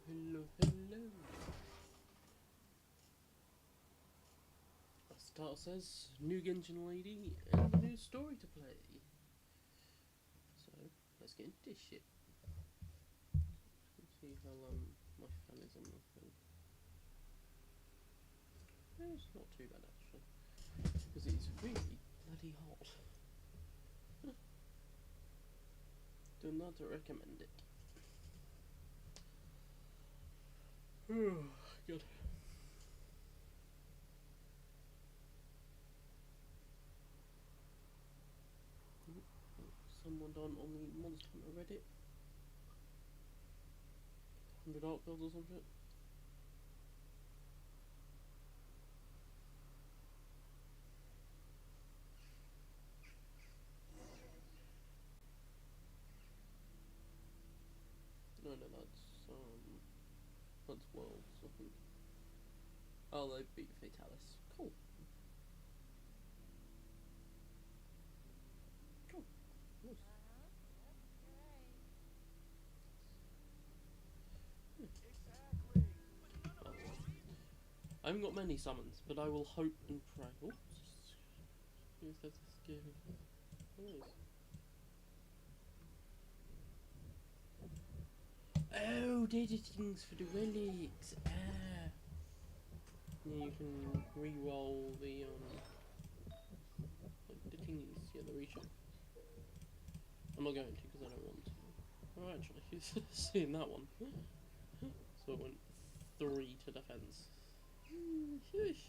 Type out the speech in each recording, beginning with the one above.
Hello. The start says new Genshin lady and a new story to play. So let's get into this shit. Let's see how long my fan is on the thing. It's not too bad actually, because it's really bloody hot. Do not recommend it. Oh, God. Someone done on the Monster Hunter Reddit. 100 art builds or some shit. No, that's Worlds, I think. Oh, they beat Fatalis. Cool. Cool. Nice. Oh. I haven't got many summons, but I will hope and pray. Oh, yes, that's scary. Nice. Oh, they did things for the relics. Ah. Yeah, you can re-roll the like the thingies, yeah, the reshape. I'm not going to because I don't want to. Oh, actually, seeing that one. So it went 3 to defense. Sheesh.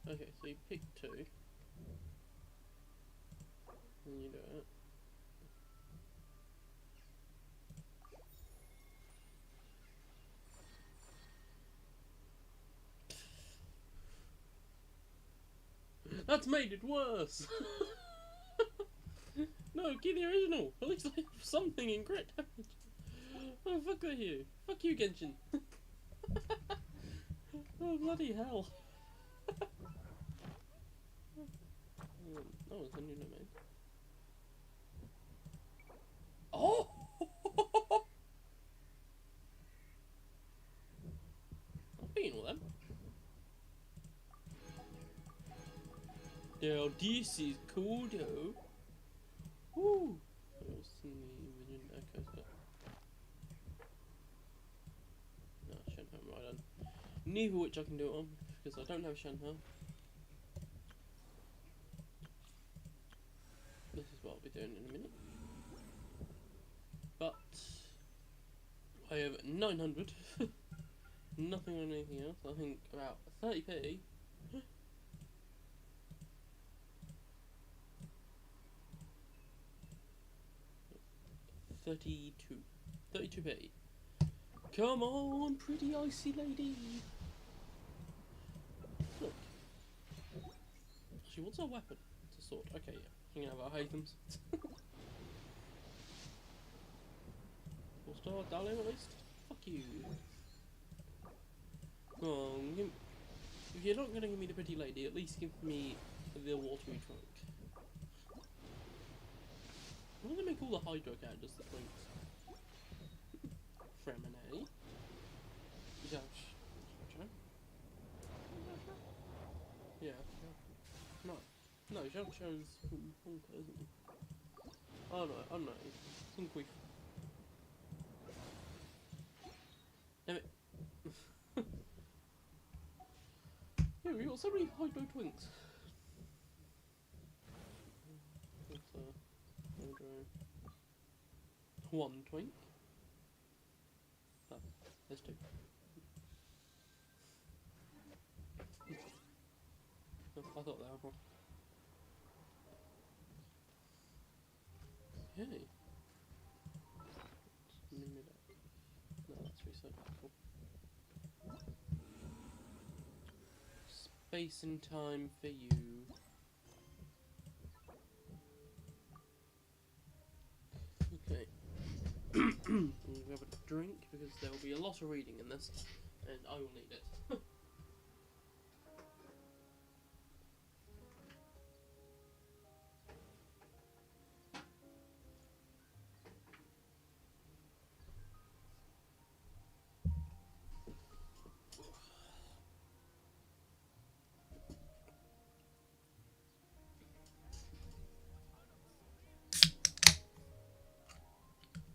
Okay, so you pick 2. And you do it. That's made it worse! No, keep the original! At least I have something in crit damage! Oh, fuck you! Fuck you, Genshin! Oh, bloody hell! Oh, it's a new domain. Oh! I've been all them. Now, this is cool though. Woo! I've seen the Vision Echo stuff. No, Shenhou right on. Neither which I can do it on, because I don't have Shenhou. This is what I'll be doing in a minute. But I have 900. Nothing on anything else. I think about 30p. 32p. Come on, pretty icy lady. Look. Actually, what's our weapon? It's a sword. Okay, yeah. You can have our items. 4-star, darling, at least. Fuck you. Come on, if you're not gonna give me the pretty lady, at least give me the watery trunk. I want to make all the Hydro characters the twinks. Fremine. Josh. Yeah. No. No, Josh's Honka, isn't he? Oh no, I'm not. Sunqueef. Damn it. Yeah, we got so many Hydro twinks. Hydro. 1 twink. Oh, there's 2. Oh, I thought they were wrong. Hey. No, that's reset. Cool. Space and time for you. grab a drink because there will be a lot of reading in this, and I will need it.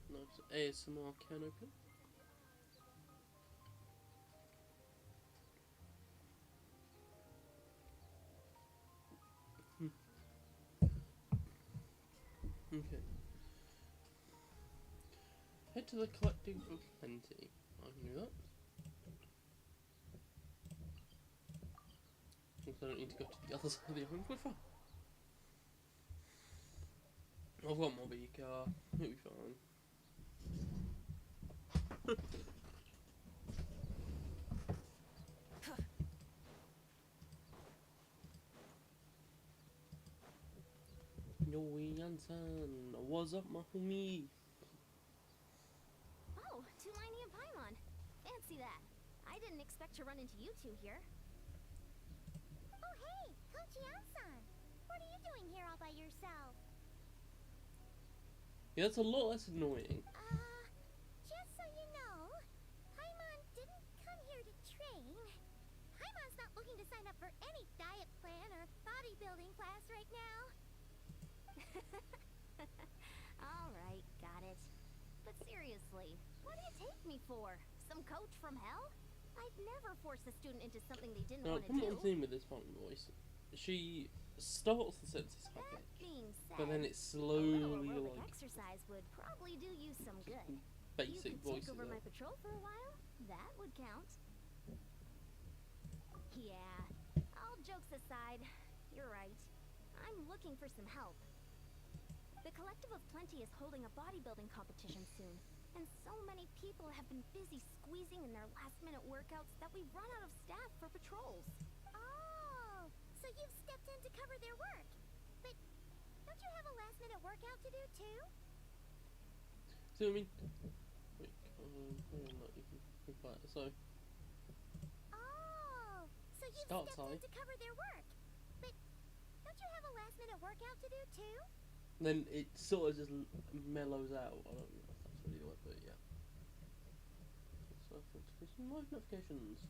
Nice ASMR can open. Okay. Head to the collecting for plenty. I can do that. Because I don't need to go to the other side of the island. We're fine. I've got my big car. It'll be fine. Yo, Yansan, what's up, my homie? Oh, Tulani and Paimon. Fancy that. I didn't expect to run into you two here. Oh, hey, Coach Yansan. What are you doing here all by yourself? Yeah, that's a lot less annoying. Just so you know, Paimon didn't come here to train. Paimon's not looking to sign up for any diet plan or bodybuilding class right now. Alright, got it. But seriously, what do you take me for? Some coach from hell? I'd never force a student into something they didn't Now, want to from do. what I'm seeing with this fine voice, she starts the census That package, being said, but then it a slowly, little aerobic like, exercise would probably do you some good. basic You could voices take over my out. patrol for a while. That would count. Yeah, all jokes aside, you're right. I'm looking for some help. The Collective of Plenty is holding a bodybuilding competition soon, and so many people have been busy squeezing in their last-minute workouts that we've run out of staff for patrols. Oh, so you've stepped in to cover their work. But don't you have a last-minute workout to do too? So, I mean, wait, hold on, you can reply. So, Oh, so you've Start stepped in side. to cover their work. But don't you have a last-minute workout to do too? then it sort of just mellows out. I don't know if that's really the word, but yeah. So, for some live notifications.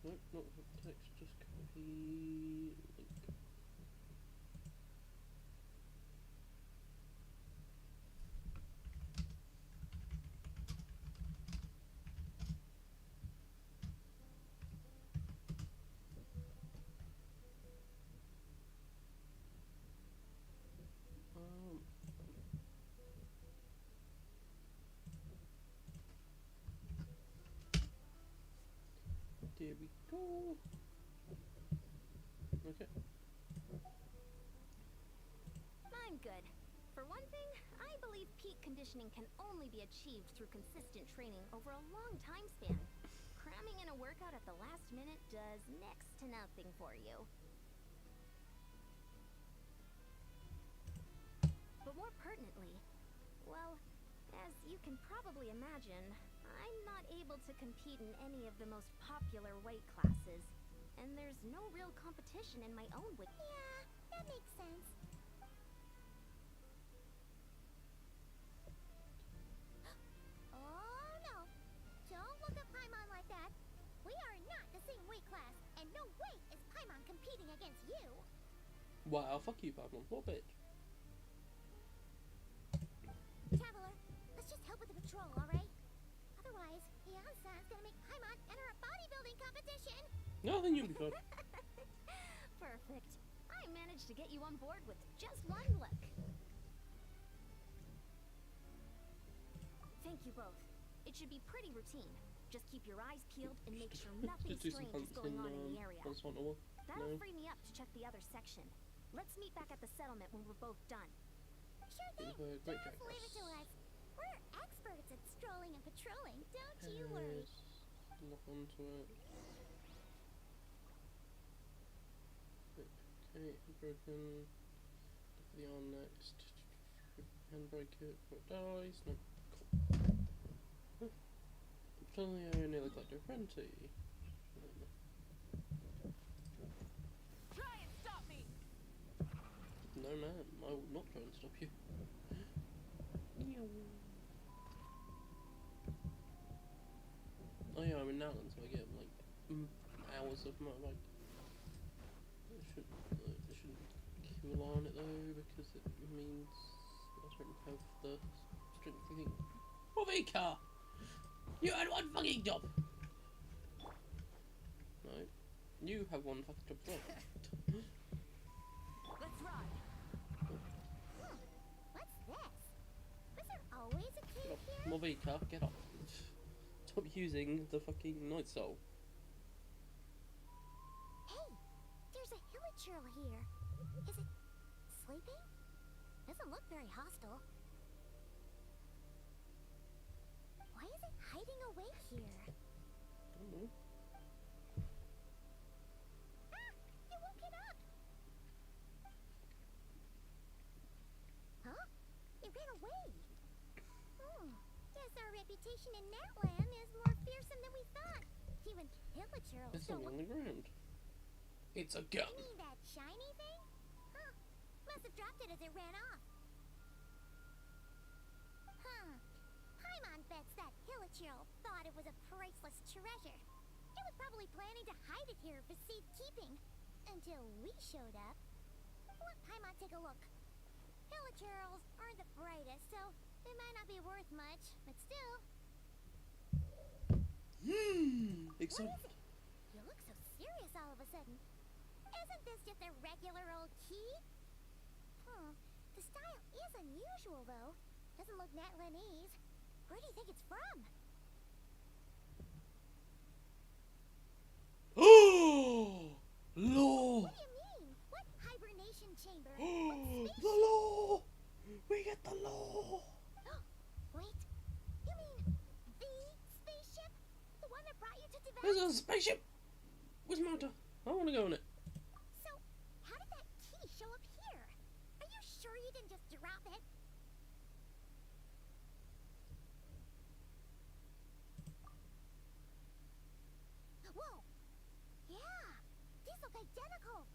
Nope, not text, just copy link. There we go. Okay. I'm good. For one thing, I believe peak conditioning can only be achieved through consistent training over a long time span. Cramming in a workout at the last minute does next to nothing for you. But more pertinently, well, as you can probably imagine, I'm not able to compete in any of the most popular weight classes. And there's no real competition in my own weight. Yeah, that makes sense. Oh no, don't look at Paimon like that. We are not the same weight class, and no way is Paimon competing against you. Wow, fuck you, Pablo. What a bitch. patrol, alright? Otherwise, Ian-san's gonna make Paimon enter a bodybuilding competition! No, then you'll be fine. Perfect. I managed to get you on board with just one look. Thank you both. It should be pretty routine. Just keep your eyes peeled and make sure nothing Just do some strange is hunts going on in the area. Hunts Hunter War. That'll No. free me up to check the other section. Let's meet back at the settlement when we're both done. Sure Bit thing. of a great Just leave it to drag us. We're experts at strolling and patrolling, don't you worry. Lock onto it. Okay, broken. Look for the arm next. Handbrake it before it dies. No. Cool. Suddenly I nearly collected a Prenti. Try and stop me! No ma'am, I will not try and stop you. Oh yeah, I'm in Nowland, so I get like hours of motorbike. I shouldn't kill on it though, because it means I don't have the strength thing. Movika! You had one fucking job! No. You have one fucking job as well. Let's ride! What's this? Was there always a Get kid off. here? Movika, get off. Stop using the fucking Night Soul. Hey, there's a hilichurl here. Is it sleeping? Doesn't look very hostile. Why is it hiding away here? I don't know. Ah! You woke it up! Huh? It ran away. Guess our reputation in Natland is more fearsome than we thought. Even hilichurls There's don't something on look... the ground. It's a gun! You mean that shiny thing? Huh. Must have dropped it as it ran off. Huh. Paimon bets that hilichurl thought it was a priceless treasure. It was probably planning to hide it here for safekeeping. Until we showed up. Let Paimon take a look. Hilichurls aren't the brightest, so they might not be worth much, but still. Excited. What is it? You look so serious all of a sudden. Isn't this just a regular old key? The style is unusual, though. Doesn't look Natlanese. Where do you think it's from? Oh! Law! What do you mean? What hibernation chamber? The What law! We get the law! Wait, you mean the spaceship? The one that brought you to Tibet? There's a spaceship! Where's Marta? I want to go on it. So, how did that key show up here? Are you sure you didn't just drop it? Whoa! Yeah, these look identical.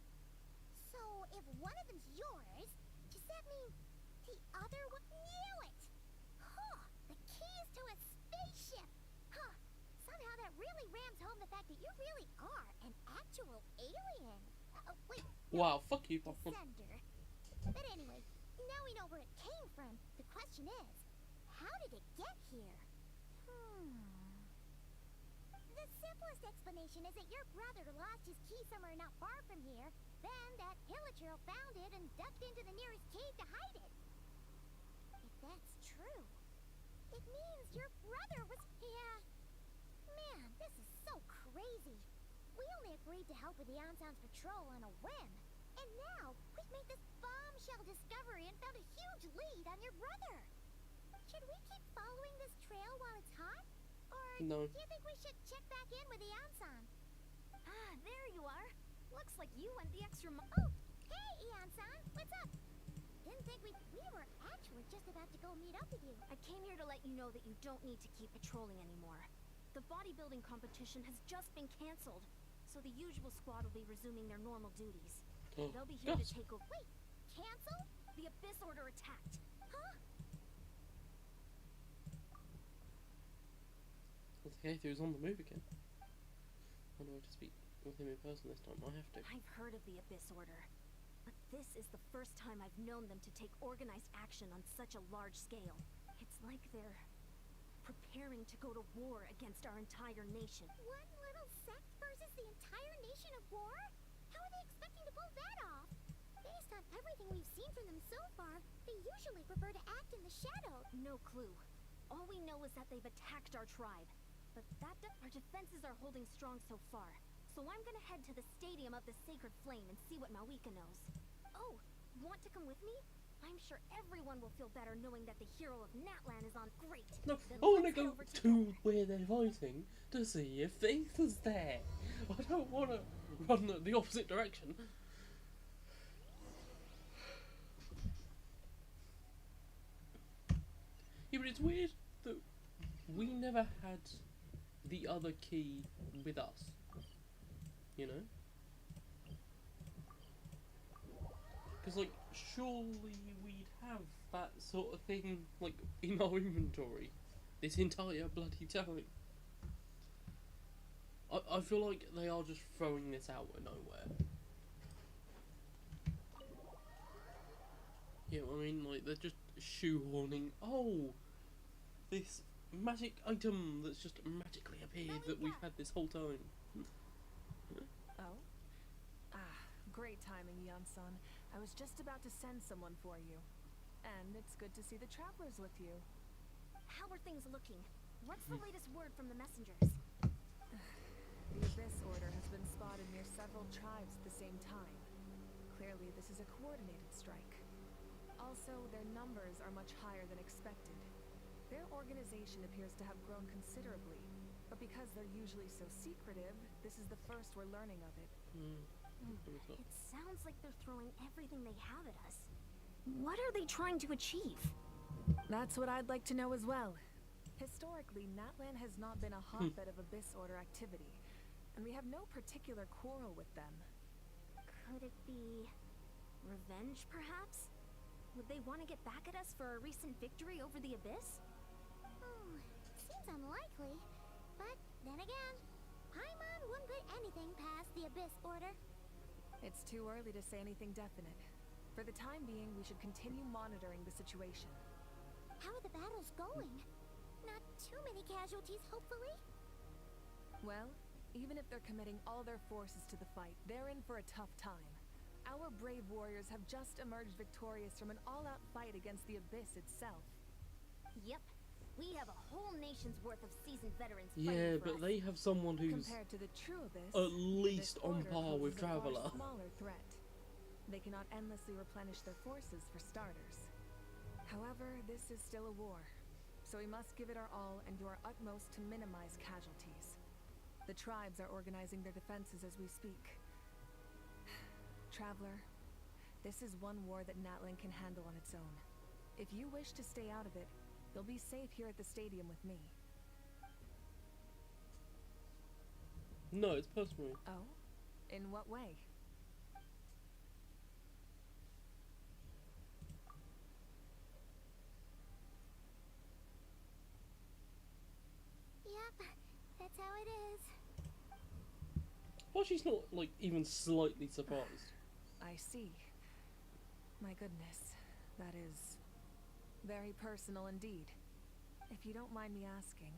So, if one of them's yours, does that mean the other one knew it? Huh, the keys to a spaceship. Huh, somehow that really rams home the fact that you really are an actual alien. Wait, Wow, fuck you, Popcorn. Descender. But anyway, now we know where it came from. The question is, how did it get here? The simplest explanation is that your brother lost his key somewhere not far from here. Then that hilichurl found it and ducked into the nearest cave to hide it. If that's true, it means your brother was... Yeah. Man, this is so crazy. We only agreed to help with the Ansan's patrol on a whim. And now, we've made this bombshell discovery and found a huge lead on your brother. Should we keep following this trail while it's hot? Or No. do you think we should check back in with the Ansan? Ah, there you are. Looks like you went the extra mile. Oh, hey, Ian-san, what's up? Didn't think we were actually just about to go meet up with you. I came here to let you know that you don't need to keep patrolling anymore. The bodybuilding competition has just been cancelled, so the usual squad will be resuming their normal duties. They'll be here to Yes. take over. Wait, cancel? The Abyss Order attacked. Huh? Okay, he was on the move again. How do I have to speak with him in person this time? I have to. I've heard of the Abyss Order, but this is the first time I've known them to take organized action on such a large scale. It's like they're preparing to go to war against our entire nation. One little sect versus the entire nation of war? How are they expecting to pull that off? Based on everything we've seen from them so far, they usually prefer to act in the shadows. No clue. All we know is that they've attacked our tribe. But our defenses are holding strong so far. So I'm gonna head to the Stadium of the Sacred Flame and see what Malika knows. Oh, want to come with me? I'm sure everyone will feel better knowing that the hero of Natlan is on. Great. No, Then I want to let's head go over to where they're fighting to see if Ethan's there. I don't want to run the opposite direction. Yeah, but it's weird that we never had the other key with us. You know? Because, like, surely we'd have that sort of thing, like, in our inventory this entire bloody time. I feel like they are just throwing this out of nowhere. Yeah, I mean, like, they're just shoehorning, oh, this magic item that's just magically appeared that we've had this whole time. Oh? Ah, great timing, Yansan. I was just about to send someone for you. And it's good to see the travelers with you. How are things looking? What's the latest word from the messengers? The Abyss Order has been spotted near several tribes at the same time. Clearly, this is a coordinated strike. Also, their numbers are much higher than expected. Their organization appears to have grown considerably, but because they're usually so secretive, this is the first we're learning of it. It sounds like they're throwing everything they have at us. What are they trying to achieve? That's what I'd like to know as well. Historically, Natlan has not been a hotbed of Abyss Order activity, and we have no particular quarrel with them. Could it be revenge, perhaps? Would they want to get back at us for a recent victory over the Abyss? Seems unlikely. But then again, Paimon wouldn't put anything past the Abyss Order. It's too early to say anything definite. For the time being, we should continue monitoring the situation. How are the battles going? Not too many casualties, hopefully? Well, even if they're committing all their forces to the fight, they're in for a tough time. Our brave warriors have just emerged victorious from an all-out fight against the Abyss itself. Yep. We have a whole nation's worth of seasoned veterans Yeah, fighting for but us. they have someone who's Compared to the true Abyss, at least this on order par with poses a far Traveler. smaller threat. They cannot endlessly replenish their forces, for starters. However, this is still a war, so we must give it our all and do our utmost to minimize casualties. The tribes are organizing their defenses as we speak. Traveler, this is one war that Natlan can handle on its own. If you wish to stay out of it, you'll be safe here at the stadium with me. No, it's personal. Oh? In what way? Yep, that's how it is. Well, she's not, like, even slightly surprised. I see. My goodness, that is very personal indeed. If you don't mind me asking,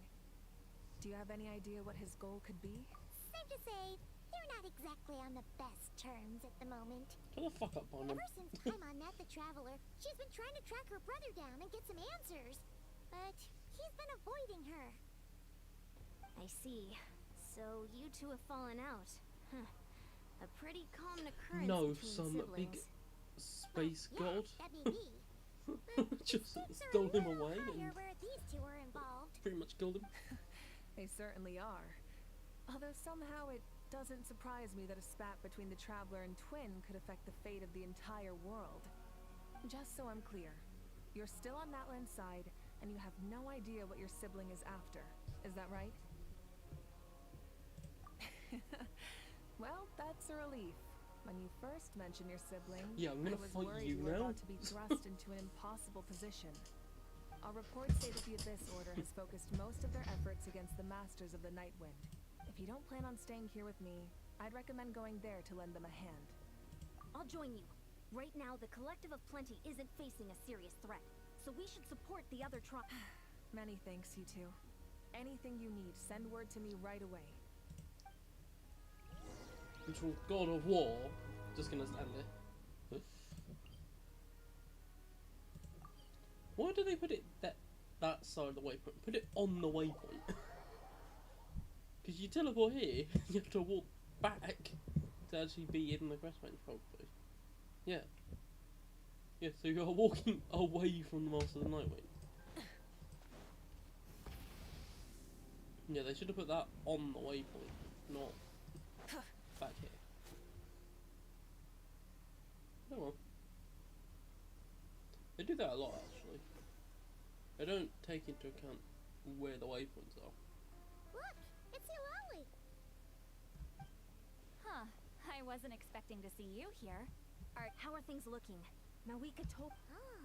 do you have any idea what his goal could be? Safe to say, they're not exactly on the best terms at the moment. Shut the fuck up, Paimon. Ever since Paimon met the Traveler, she's been trying to track her brother down and get some answers. But he's been avoiding her. I see. So you two have fallen out. Huh. A pretty common occurrence No, between some siblings. big space Yeah, god that'd be me. just Stakes are stole a him little away higher and where these two are involved. pretty much killed him. They certainly are. Although somehow it doesn't surprise me that a spat between the Traveler and Twin could affect the fate of the entire world. Just so I'm clear, you're still on Natlan's side, and you have no idea what your sibling is after. Is that right? Well, that's a relief. When you first mentioned your sibling, Yeah, I'm gonna I was fight worried you you were now. about to be thrust into an impossible position. Our reports say that the Abyss Order has focused most of their efforts against the Masters of the Nightwind. If you don't plan on staying here with me, I'd recommend going there to lend them a hand. I'll join you. Right now, the Collective of Plenty isn't facing a serious threat, so we should support the other Many thanks, you two. Anything you need, send word to me right away. Control God of War. Just gonna stand there. Why do they put it that side of the waypoint? Put it on the waypoint. Because you teleport here, you have to walk back to actually be in the quest range, probably. Yeah. Yeah, so you're walking away from the Master of the Nightwing. Yeah, they should have put that on the waypoint, not back here. Oh well. They do that a lot, actually. They don't take into account where the waypoints are. Look, it's Eulalie. Huh. I wasn't expecting to see you here. Art, how are things looking? Nawika told... Ah,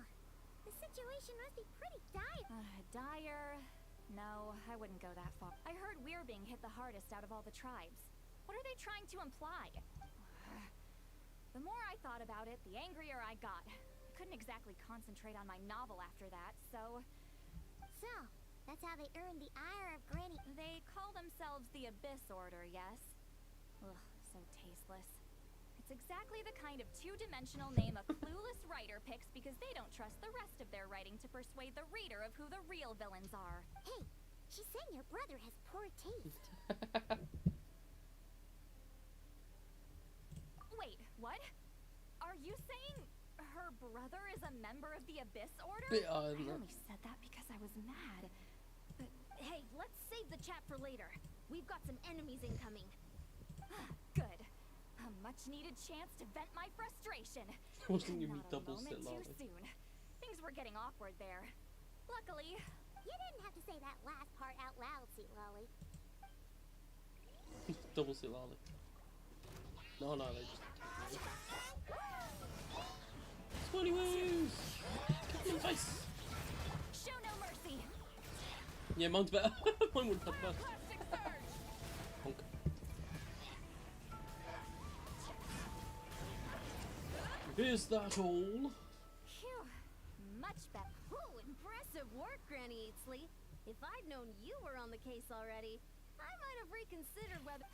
the situation must be pretty dire. Dire? No, I wouldn't go that far. I heard we're being hit the hardest out of all the tribes. What are they trying to imply? The more I thought about it, the angrier I got. I couldn't exactly concentrate on my novel after that, so... So, that's how they earned the ire of Granny. They call themselves the Abyss Order, yes? Ugh, so tasteless. It's exactly the kind of two-dimensional name a clueless writer picks because they don't trust the rest of their writing to persuade the reader of who the real villains are. Hey, she's saying your brother has poor taste. Wait, what? Are you saying her brother is a member of the Abyss Order? Yeah, I only said that because I was mad. But hey, let's save the chat for later. We've got some enemies incoming. Good. A much-needed chance to vent my frustration. Wasn't gonna be Not a double moment sit too loudly. soon. Things were getting awkward there. Luckily, You didn't have to say that last part out loud, Sweet Lolly. Double sit loudly. No, they just... Squirty woos! Kick me in the face! show no mercy. Yeah, mine's better. Mine wouldn't have first. Plastic surge. Honk. Is that all? Phew, much better. Ooh, impressive work, Granny Eatsley. If I'd known you were on the case already, I might have reconsidered whether...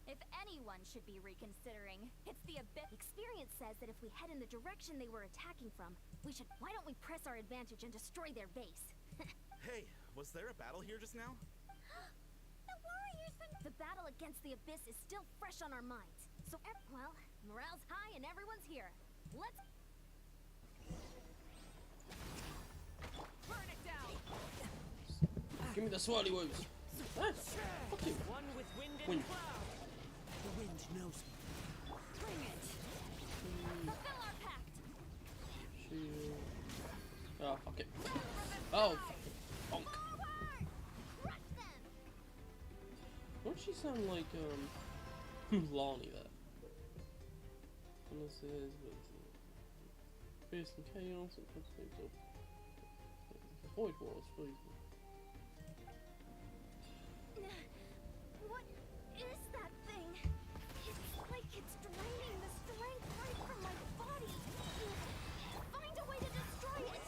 If anyone should be reconsidering, it's the Abyss. Experience says that if we head in the direction they were attacking from, we should... Why don't we press our advantage and destroy their base? Hey, was there a battle here just now? The warriors from... The battle against the Abyss is still fresh on our minds. So, well, morale's high and everyone's here. Let's... Burn it down. Give me the swirly woos! Ah, fuck you! One with wind and Wind. cloud. The wind knows me. Bring it. Fulfill our pact. Shield. Oh, fuck it. Oh, fuck it. Bonk. Forward! Crush them! Why does she sound like, Lani there? Unless it is with Fierce and Chaos and concepts of Void Wars, please. What is that thing? It's like it's draining the strength right from my body. Find a way to destroy it.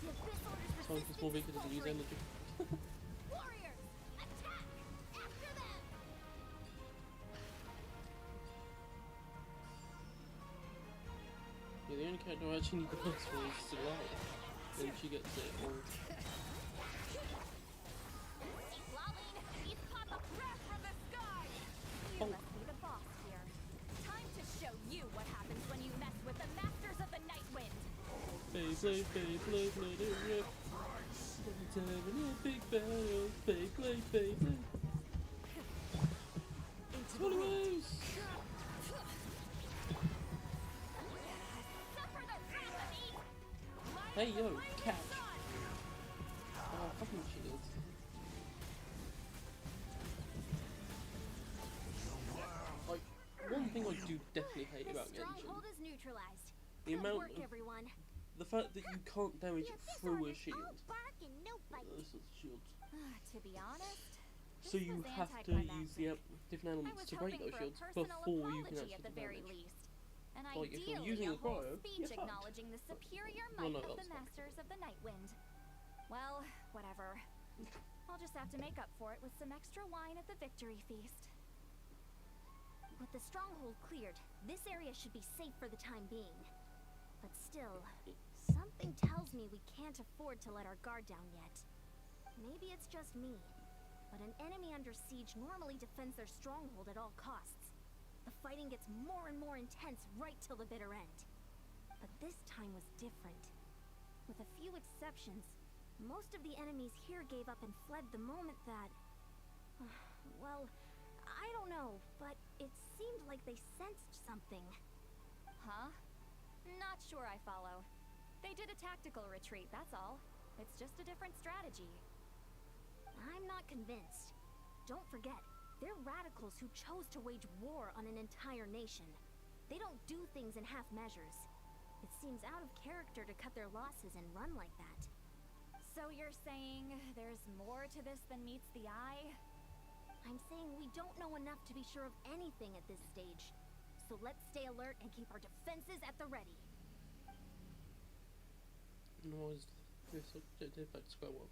The Abyss Order's Sounds like small because doesn't use energy. Warriors! Attack! After them! Yeah, the only character I actually need the most for is Solana. Then she gets it all. Lolene, he's caught the breath from the sky. You must be the boss here. Time to show you what happens when you mess with the masters of the Night Wind. Beyblade, Beyblade, let it rip. Every time in a big battle, Beyblade, Beyblade. Swirly woos! Suffer the wrath of me. Hey yo, catch! Oh, fucking shields. Like, one thing I do definitely hate The about Genshin, stronghold is neutralized. the Good amount work, of, everyone. the fact that you can't damage The Abyss through a Order's shield. all bark and no bite. This is shields. To be honest, So this you was have to use the different I elements was to break hoping those for a shields personal before you can apology actually at the do very damage. least. And Like, if you're ideally, using a the whole cryo, speech you're fucked. acknowledging the superior Well, might no, of the that's fucked. masters of the Night Wind. Well, whatever. I'll just have to make up for it with some extra wine at the victory feast. With the stronghold cleared, this area should be safe for the time being. But still, something tells me we can't afford to let our guard down yet. Maybe it's just me, but an enemy under siege normally defends their stronghold at all costs. The fighting gets more and more intense right till the bitter end. But this time was different. With a few exceptions, most of the enemies here gave up and fled the moment that... well, I don't know, but it seemed like they sensed something. Huh? Not sure I follow. They did a tactical retreat, that's all. It's just a different strategy. I'm not convinced. Don't forget, they're radicals who chose to wage war on an entire nation. They don't do things in half measures. It seems out of character to cut their losses and run like that. So you're saying there's more to this than meets the eye? I'm saying we don't know enough to be sure of anything at this stage. So let's stay alert and keep our defenses at the ready. Nor is this objective back to square one.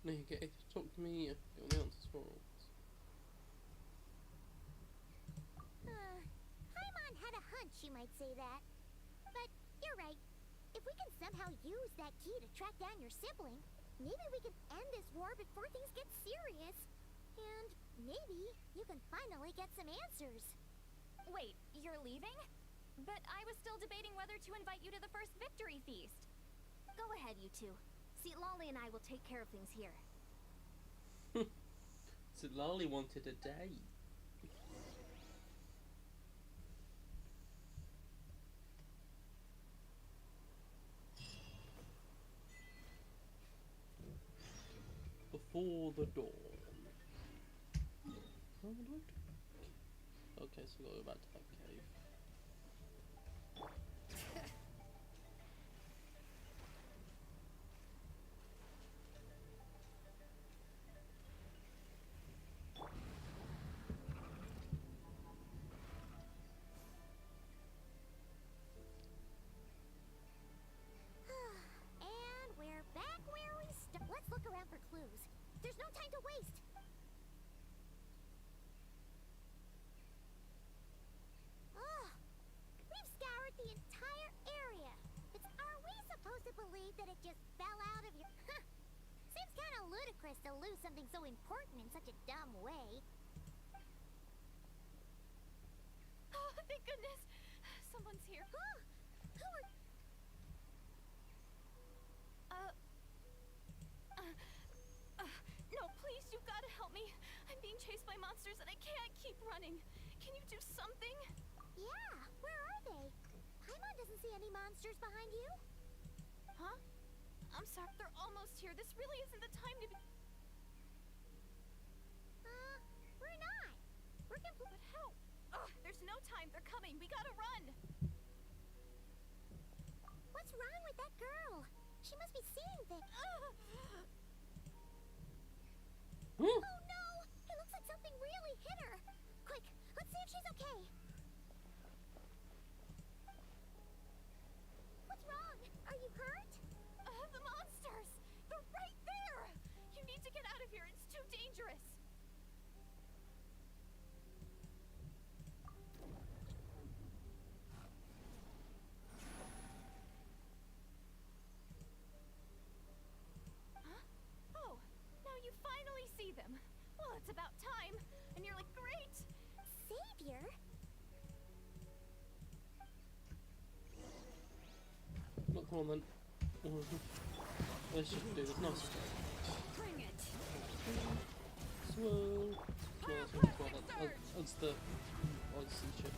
No, you get talk to me, get all the answers for all. Paimon had a hunch you might say that. But you're right. If we can somehow use that key to track down your sibling, maybe we can end this war before things get serious. And maybe you can finally get some answers. Wait, you're leaving? But I was still debating whether to invite you to the first victory feast. Go ahead, you two. See, Lolly and I will take care of things here. So Lolly wanted a date. Before the dawn. Oh, what do I do? Okay, so we gotta go back to that cave. And we're back where we started. Let's look around for clues. There's no time to waste. We've scoured the entire area. Are we supposed to believe that it just fell out of your... Seems kind of ludicrous to lose something so important in such a dumb way. Oh, thank goodness! Someone's here. Who are... No, please, you've got to help me. I'm being chased by monsters and I can't keep running. Can you do something? Yeah, where are they? Paimon doesn't see any monsters behind you. Huh? I'm sorry, they're almost here. This really isn't the time to be... We're not. We're But help! Ugh, there's no time. They're coming. We gotta run. What's wrong with that girl? She must be seeing things. Oh no! It looks like something really hit her. Quick, let's see if she's okay. What's wrong? Are you hurt? The monsters! They're right there! You need to get out of here. It's too dangerous. Oh, now you finally see them. Well, it's about time. And you're like, great! Savior? Look, come on then. Let's just do this nice. Bring it! Swirl. That's the Odyssey shit.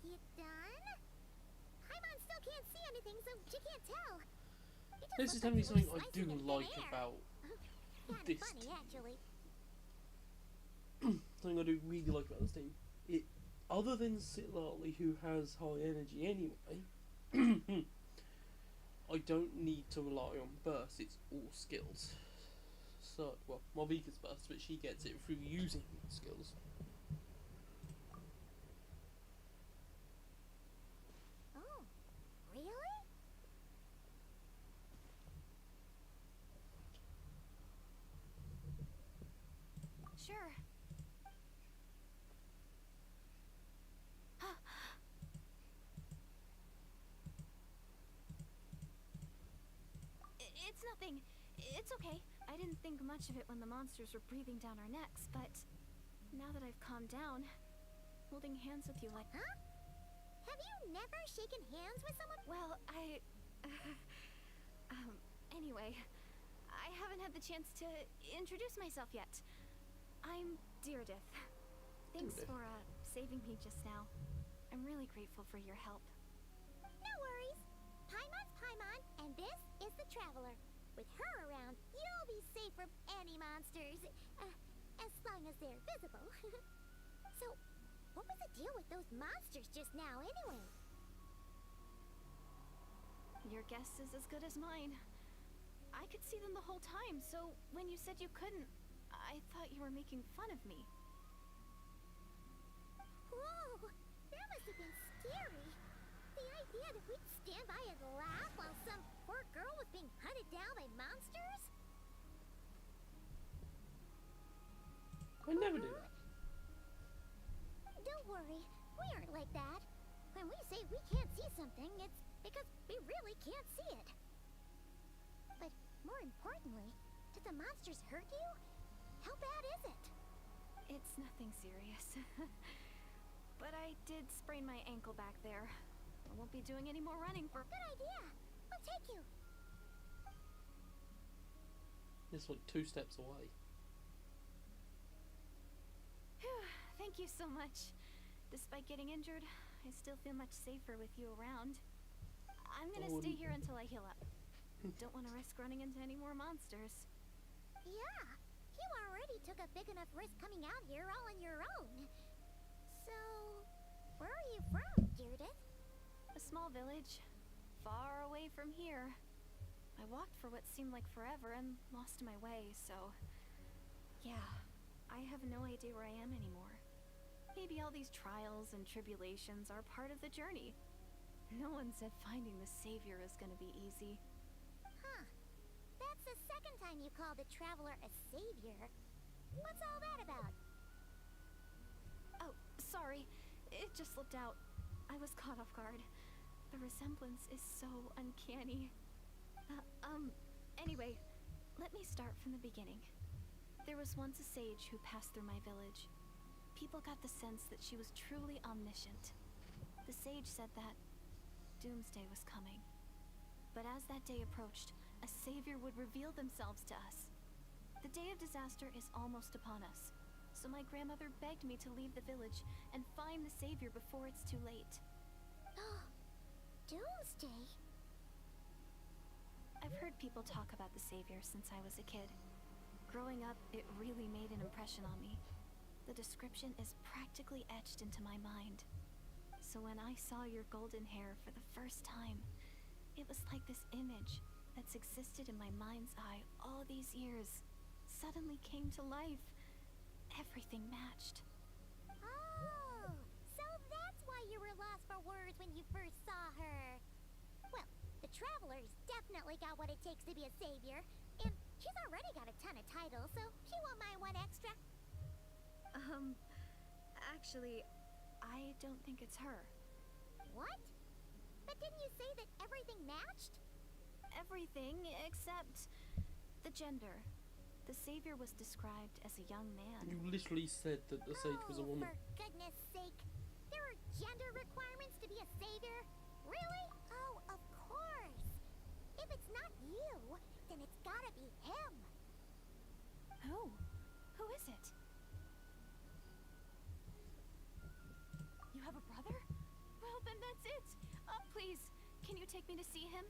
You done? Paimon still can't see anything, so she can't tell. It just This looks is definitely like something you were I do slicing in like thin air. about Kinda this funny, actually. something I do really like about this team. It, other than Sitlali, who has high energy anyway, I don't need to rely on burst. It's all skills. side. Well, Malvika's bust, but she gets it through using skills. Oh, really? Sure. It's nothing. It's okay. I didn't think much of it when the monsters were breathing down our necks, but now that I've calmed down, holding hands with you like... Huh? Have you never shaken hands with someone? Well, anyway, I haven't had the chance to introduce myself yet. I'm Rederb. Thanks Rederb. for, saving me just now. I'm really grateful for your help. No worries. Paimon's Paimon, and this is the Traveler. With her around, you'll be safe from any monsters. As long as they're visible. So, what was the deal with those monsters just now, anyway? Your guess is as good as mine. I could see them the whole time, so when you said you couldn't, I thought you were making fun of me. Whoa! That must have been scary. The idea that we'd stand by and laugh while some poor girl was being hunted down by monsters? I never do that. Don't worry, we aren't like that. When we say we can't see something, it's because we really can't see it. But more importantly, did the monsters hurt you? How bad is it? It's nothing serious. But I did sprain my ankle back there. I won't be doing any more running for... Good idea. We'll take you. It's like 2 steps away. Phew, thank you so much. Despite getting injured, I still feel much safer with you around. I'm gonna stay here until I heal up. Don't want to risk running into any more monsters. Yeah, you already took a big enough risk coming out here all on your own. So, where are you from, Judith? A small village, far away from here. I walked for what seemed like forever and lost my way, so... Yeah, I have no idea where I am anymore. Maybe all these trials and tribulations are part of the journey. No one said finding the Savior is gonna be easy. Huh. That's the second time you called the Traveler a savior. What's all that about? Oh, sorry. It just slipped out. I was caught off guard. The resemblance is so uncanny. Anyway, let me start from the beginning. There was once a sage who passed through my village. People got the sense that she was truly omniscient. The sage said that doomsday was coming. But as that day approached, a savior would reveal themselves to us. The day of disaster is almost upon us, so my grandmother begged me to leave the village and find the savior before it's too late. Oh, doomsday? I've heard people talk about the savior since I was a kid. Growing up, it really made an impression on me. The description is practically etched into my mind. So when I saw your golden hair for the first time, it was like this image that's existed in my mind's eye all these years suddenly came to life. Everything matched. Oh, so that's why you were lost for words when you first saw her. Well, the Traveler's definitely got what it takes to be a savior, and she's already got a ton of titles, so she won't mind one extra. Actually, I don't think it's her. What? But didn't you say that everything matched? Everything except the gender. The savior was described as a young man. You literally said that the sage was a woman. For goodness sake. There are gender requirements to be a savior? Really? Oh, of course. If it's not you, then it's gotta be him. Who? Who is it? You have a brother? Well, then that's it. Please, can you take me to see him?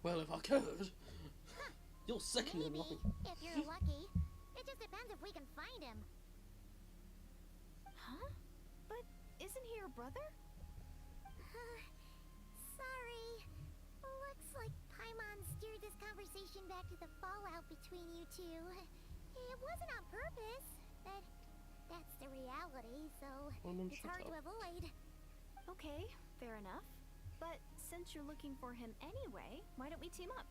Well, if I could. You're second in Maybe, line. if you're lucky. It just depends if we can find him. Huh? But isn't he your brother? Sorry. Looks like Paimon steered this conversation going back to the fallout between you two. It wasn't on purpose, but that's the reality, so it's hard to avoid. Okay, fair enough. But since you're looking for him anyway, why don't we team up?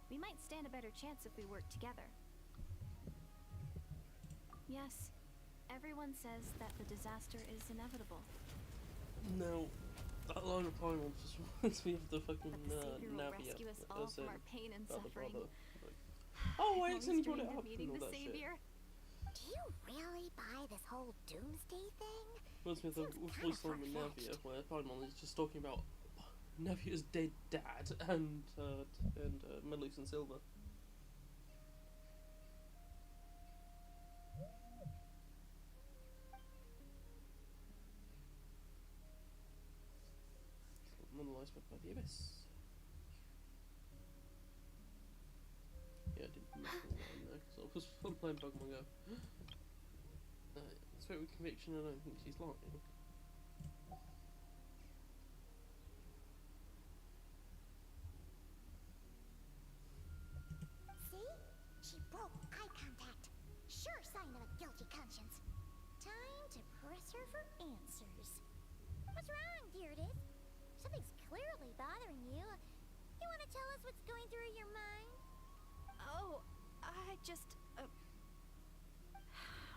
We might stand a better chance if we work together. Yes, everyone says that the disaster is inevitable. No, that line of Primal just reminds me of the fucking But the Savior will Navia. rescue us all from our pain and suffering. Oh, I Always accidentally brought it dreamed up of meeting and all the that shit. Savior. Do you really buy this whole doomsday thing? Reminds me of the Seems voice kinda line with Navia, far-fetched. where Primal is just talking about Navia's dead dad and Melusan Silver. Monolised by the Abyss. Yeah, I didn't make all that in there because I was playing Pokemon Go. Straight with conviction, I don't think she's lying. See? She broke eye contact. Sure sign of a guilty conscience. Time to press her for answers. What's wrong, Deirdis? Something's clearly bothering you. You want to tell us what's going through your mind? Oh, I just, how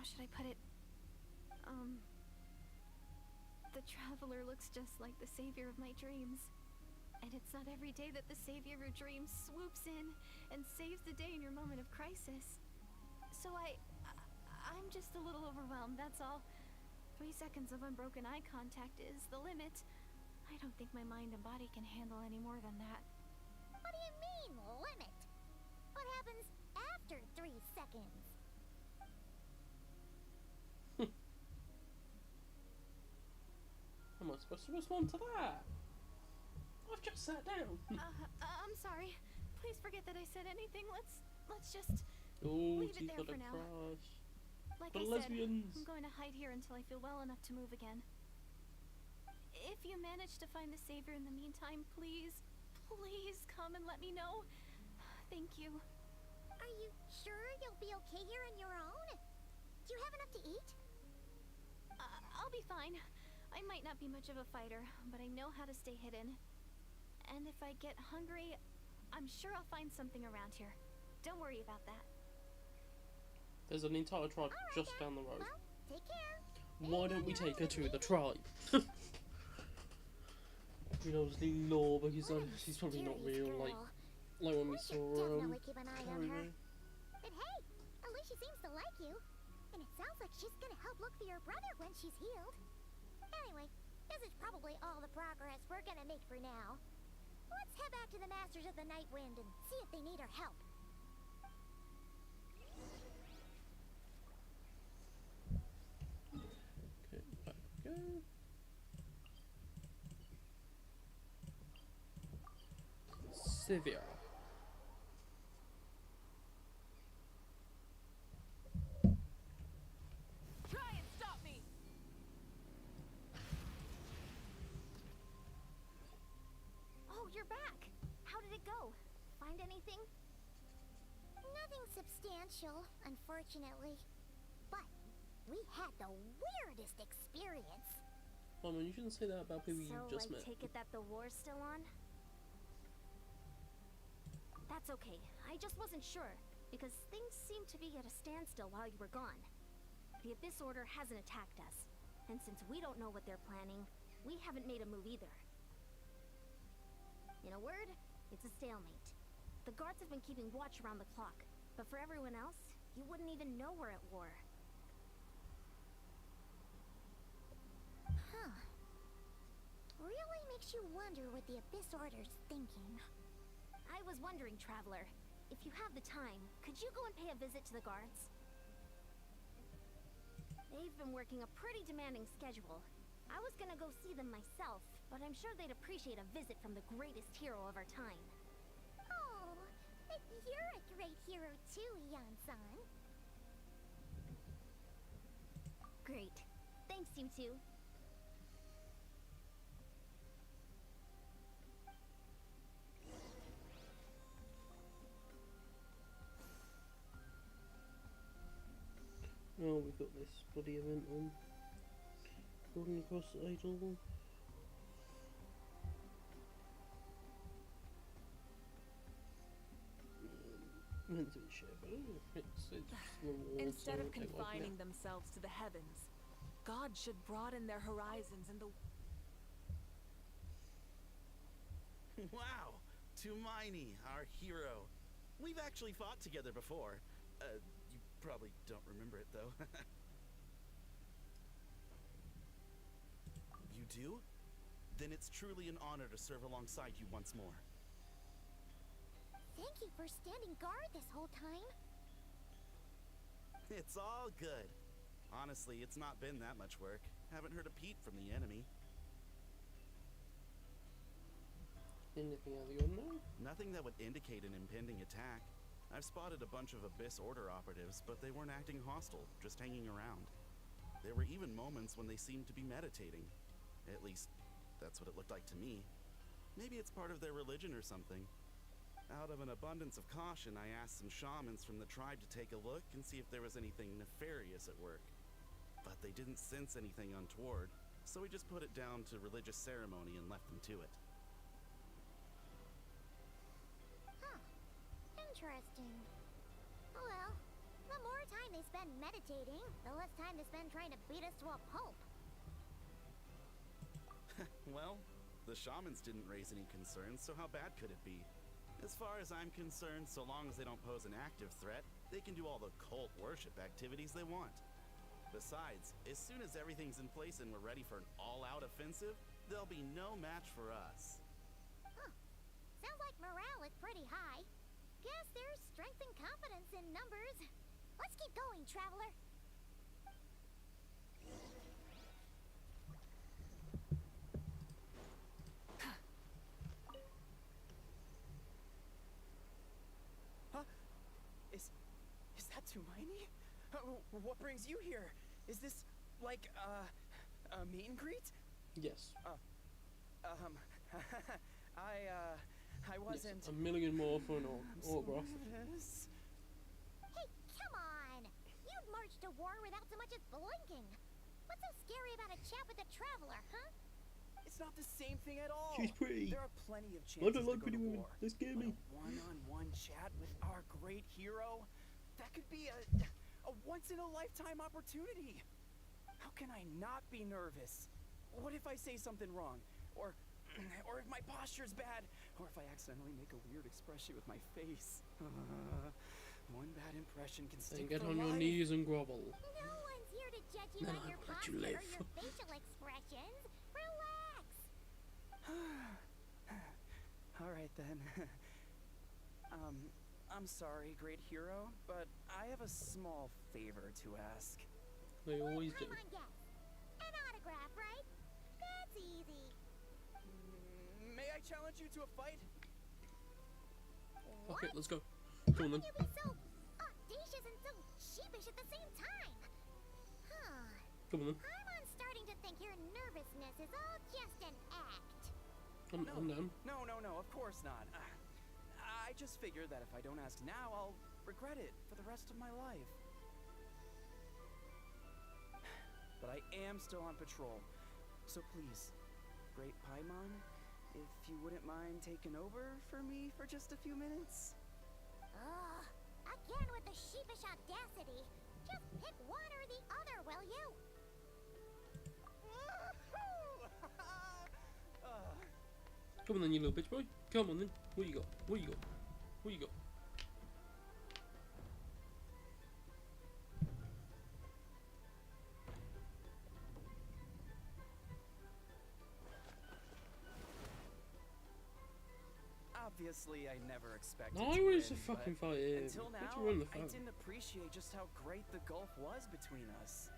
should I put it? The Traveler looks just like the savior of my dreams. And it's not every day that the savior of your dreams swoops in and saves the day in your moment of crisis. So I'm just a little overwhelmed, that's all. 3 seconds of unbroken eye contact is the limit. I don't think my mind and body can handle any more than that. What do you mean, limit? What happens after 3 seconds? How am I supposed to respond to that? I've just sat down. I'm sorry. Please forget that I said anything. Let's just Oh, leave it she's there got for a now. crush. Like The I said, lesbians. I'm going to hide here until I feel well enough to move again. If you manage to find the savior in the meantime, please come and let me know. Thank you. Are you sure you'll be okay here on your own? Do you have enough to eat? I'll be fine. I might not be much of a fighter, but I know how to stay hidden. And if I get hungry, I'm sure I'll find something around here. Don't worry about that. There's an entire tribe All right, just then. down the road. Well, take care. Why don't we take her to the tribe? You know, obviously lore, because What a she's probably not mysterious real, girl. like when we We saw should definitely keep an eye on her. Harry. But hey, at least she seems to like you. And it sounds like she's gonna help look for your brother when she's healed. Anyway, this is probably all the progress we're gonna make for now. Let's head back to the Masters of the Night Wind and see if they need our help. Okay, back we go. Sivia. Try and stop me! Oh, you're back. How did it go? Find anything? Nothing substantial, unfortunately. But we had the weirdest experience. Oh man, you shouldn't say that about people So you've just I met. take it that the war's still on? That's okay. I just wasn't sure, because things seemed to be at a standstill while you were gone. The Abyss Order hasn't attacked us, and since we don't know what they're planning, we haven't made a move either. In a word, it's a stalemate. The guards have been keeping watch around the clock, but for everyone else, you wouldn't even know we're at war. Huh. Really makes you wonder what the Abyss Order's thinking. I was wondering, Traveler, if you have the time, could you go and pay a visit to the guards? They've been working a pretty demanding schedule. I was gonna go see them myself, but I'm sure they'd appreciate a visit from the greatest hero of our time. Oh, but you're a great hero too, Yan-san. Great. Thanks, you two. put this bloody event on. Crawling across the idol. Meant to be shareable. It's small. Instead so of it'll take, like, confining themselves to the heavens, God should broaden their horizons and the... Wow! Tumaini, our hero. We've actually fought together before. You probably don't remember it, though. You do? Then it's truly an honor to serve alongside you once more. Thank you for standing guard this whole time. It's all good. Honestly, it's not been that much work. Haven't heard a peep from the enemy. Anything out of the ordinary? Nothing that would indicate an impending attack. I've spotted a bunch of Abyss Order operatives, but they weren't acting hostile, just hanging around. There were even moments when they seemed to be meditating. At least, that's what it looked like to me. Maybe it's part of their religion or something. Out of an abundance of caution, I asked some shamans from the tribe to take a look and see if there was anything nefarious at work. But they didn't sense anything untoward, so we just put it down to religious ceremony and left them to it. Huh. Interesting. Oh well, the more time they spend meditating, the less time they spend trying to beat us to a pulp. Well, the shamans didn't raise any concerns, so how bad could it be? As far as I'm concerned, so long as they don't pose an active threat, they can do all the cult worship activities they want. Besides, as soon as everything's in place and we're ready for an all-out offensive, there'll be no match for us. Huh. Sounds like morale is pretty high. Guess there's strength and confidence in numbers. Let's keep going, traveler. Is that Tumaini? What brings you here? Is this like a meet and greet? Yes. I wasn't. Yes, a million more for an autograph. Nervous. Hey, come on! You'd march to war without so much as blinking. What's so scary about a chat with a traveler, huh? It's not the same thing at all. She's pretty. There are plenty of I chances don't like to go pretty to women. war. They scare But me. a one-on-one chat with our great hero, that could be a once-in-a-lifetime opportunity. How can I not be nervous? What if I say something wrong? Or if my posture's bad? Or if I accidentally make a weird expression with my face? One bad impression can Then stick get for on your life. knees and grovel. No one's here to judge you Then on I your will let you posture live. or your facial expressions. Relax. All right then. I'm sorry, great hero, but I have a small favor to ask. They always do. Come on, guess. An autograph, right? That's easy. May I challenge you to a fight? Okay, let's go. Come on then. You be so audacious and so sheepish at the same time. Huh. Come on then. I'm starting to think your nervousness is all just an act. I'm down. No, of course not. I just figured that if I don't ask now, I'll regret it for the rest of my life. But I am still on patrol, so please, Great Paimon, if you wouldn't mind taking over for me for just a few minutes? Ugh. Again with the sheepish audacity. Just pick one or the other, will you? Come on then, you little bitch boy. Come on then. What you got? What you got? What you got? Obviously, I never expected No, to I was win, a fucking but fight here. until Let's now, run the I phone. didn't appreciate just how great the gulf was between us.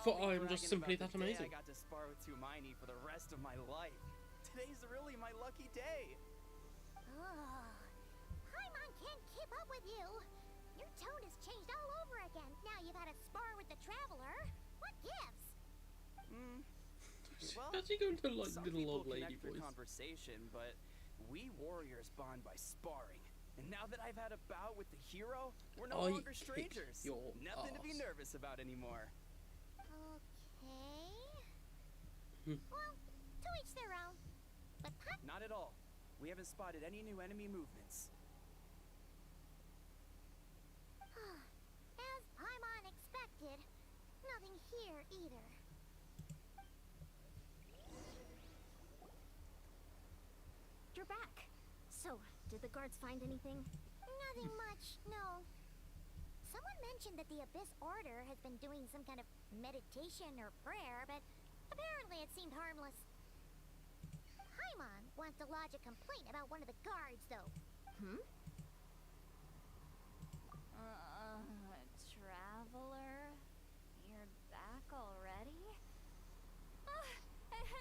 For I'll be I'm just bragging simply about that the day amazing. I got to spar with Tumaini for the rest of my life. Today's really my lucky day. Ugh. Paimon can't keep up with you. Your tone has changed all over again. Now you've had a spar with the traveler. What gives? Well, How's he going to like some little people old lady connect through voice? conversation, but we warriors bond by sparring. And now that I've had a bout with the hero, we're no I longer kick strangers. your Nothing to be ass. nervous about anymore. Okay. Well, to each their own. But Not at all. We haven't spotted any new enemy movements. as Paimon expected, nothing here either. You're back. So, did the guards find anything? Nothing much, no. Someone mentioned that the Abyss Order has been doing some kind of meditation or prayer, but apparently it seemed harmless. Paimon wants to lodge a complaint about one of the guards, though. Hmm? Traveler? You're back already?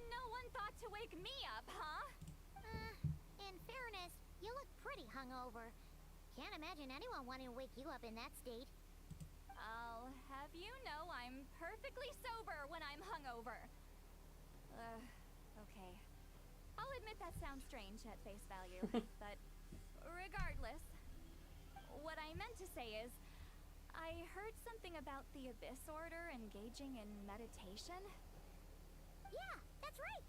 No one thought to wake me up, huh? In fairness, you look pretty hungover. Can't imagine anyone wanting to wake you up in that state. I'll have you know I'm perfectly sober when I'm hungover. Okay. I'll admit that sounds strange at face value, but regardless, what I meant to say is, I heard something about the Abyss Order engaging in meditation. Yeah, that's right.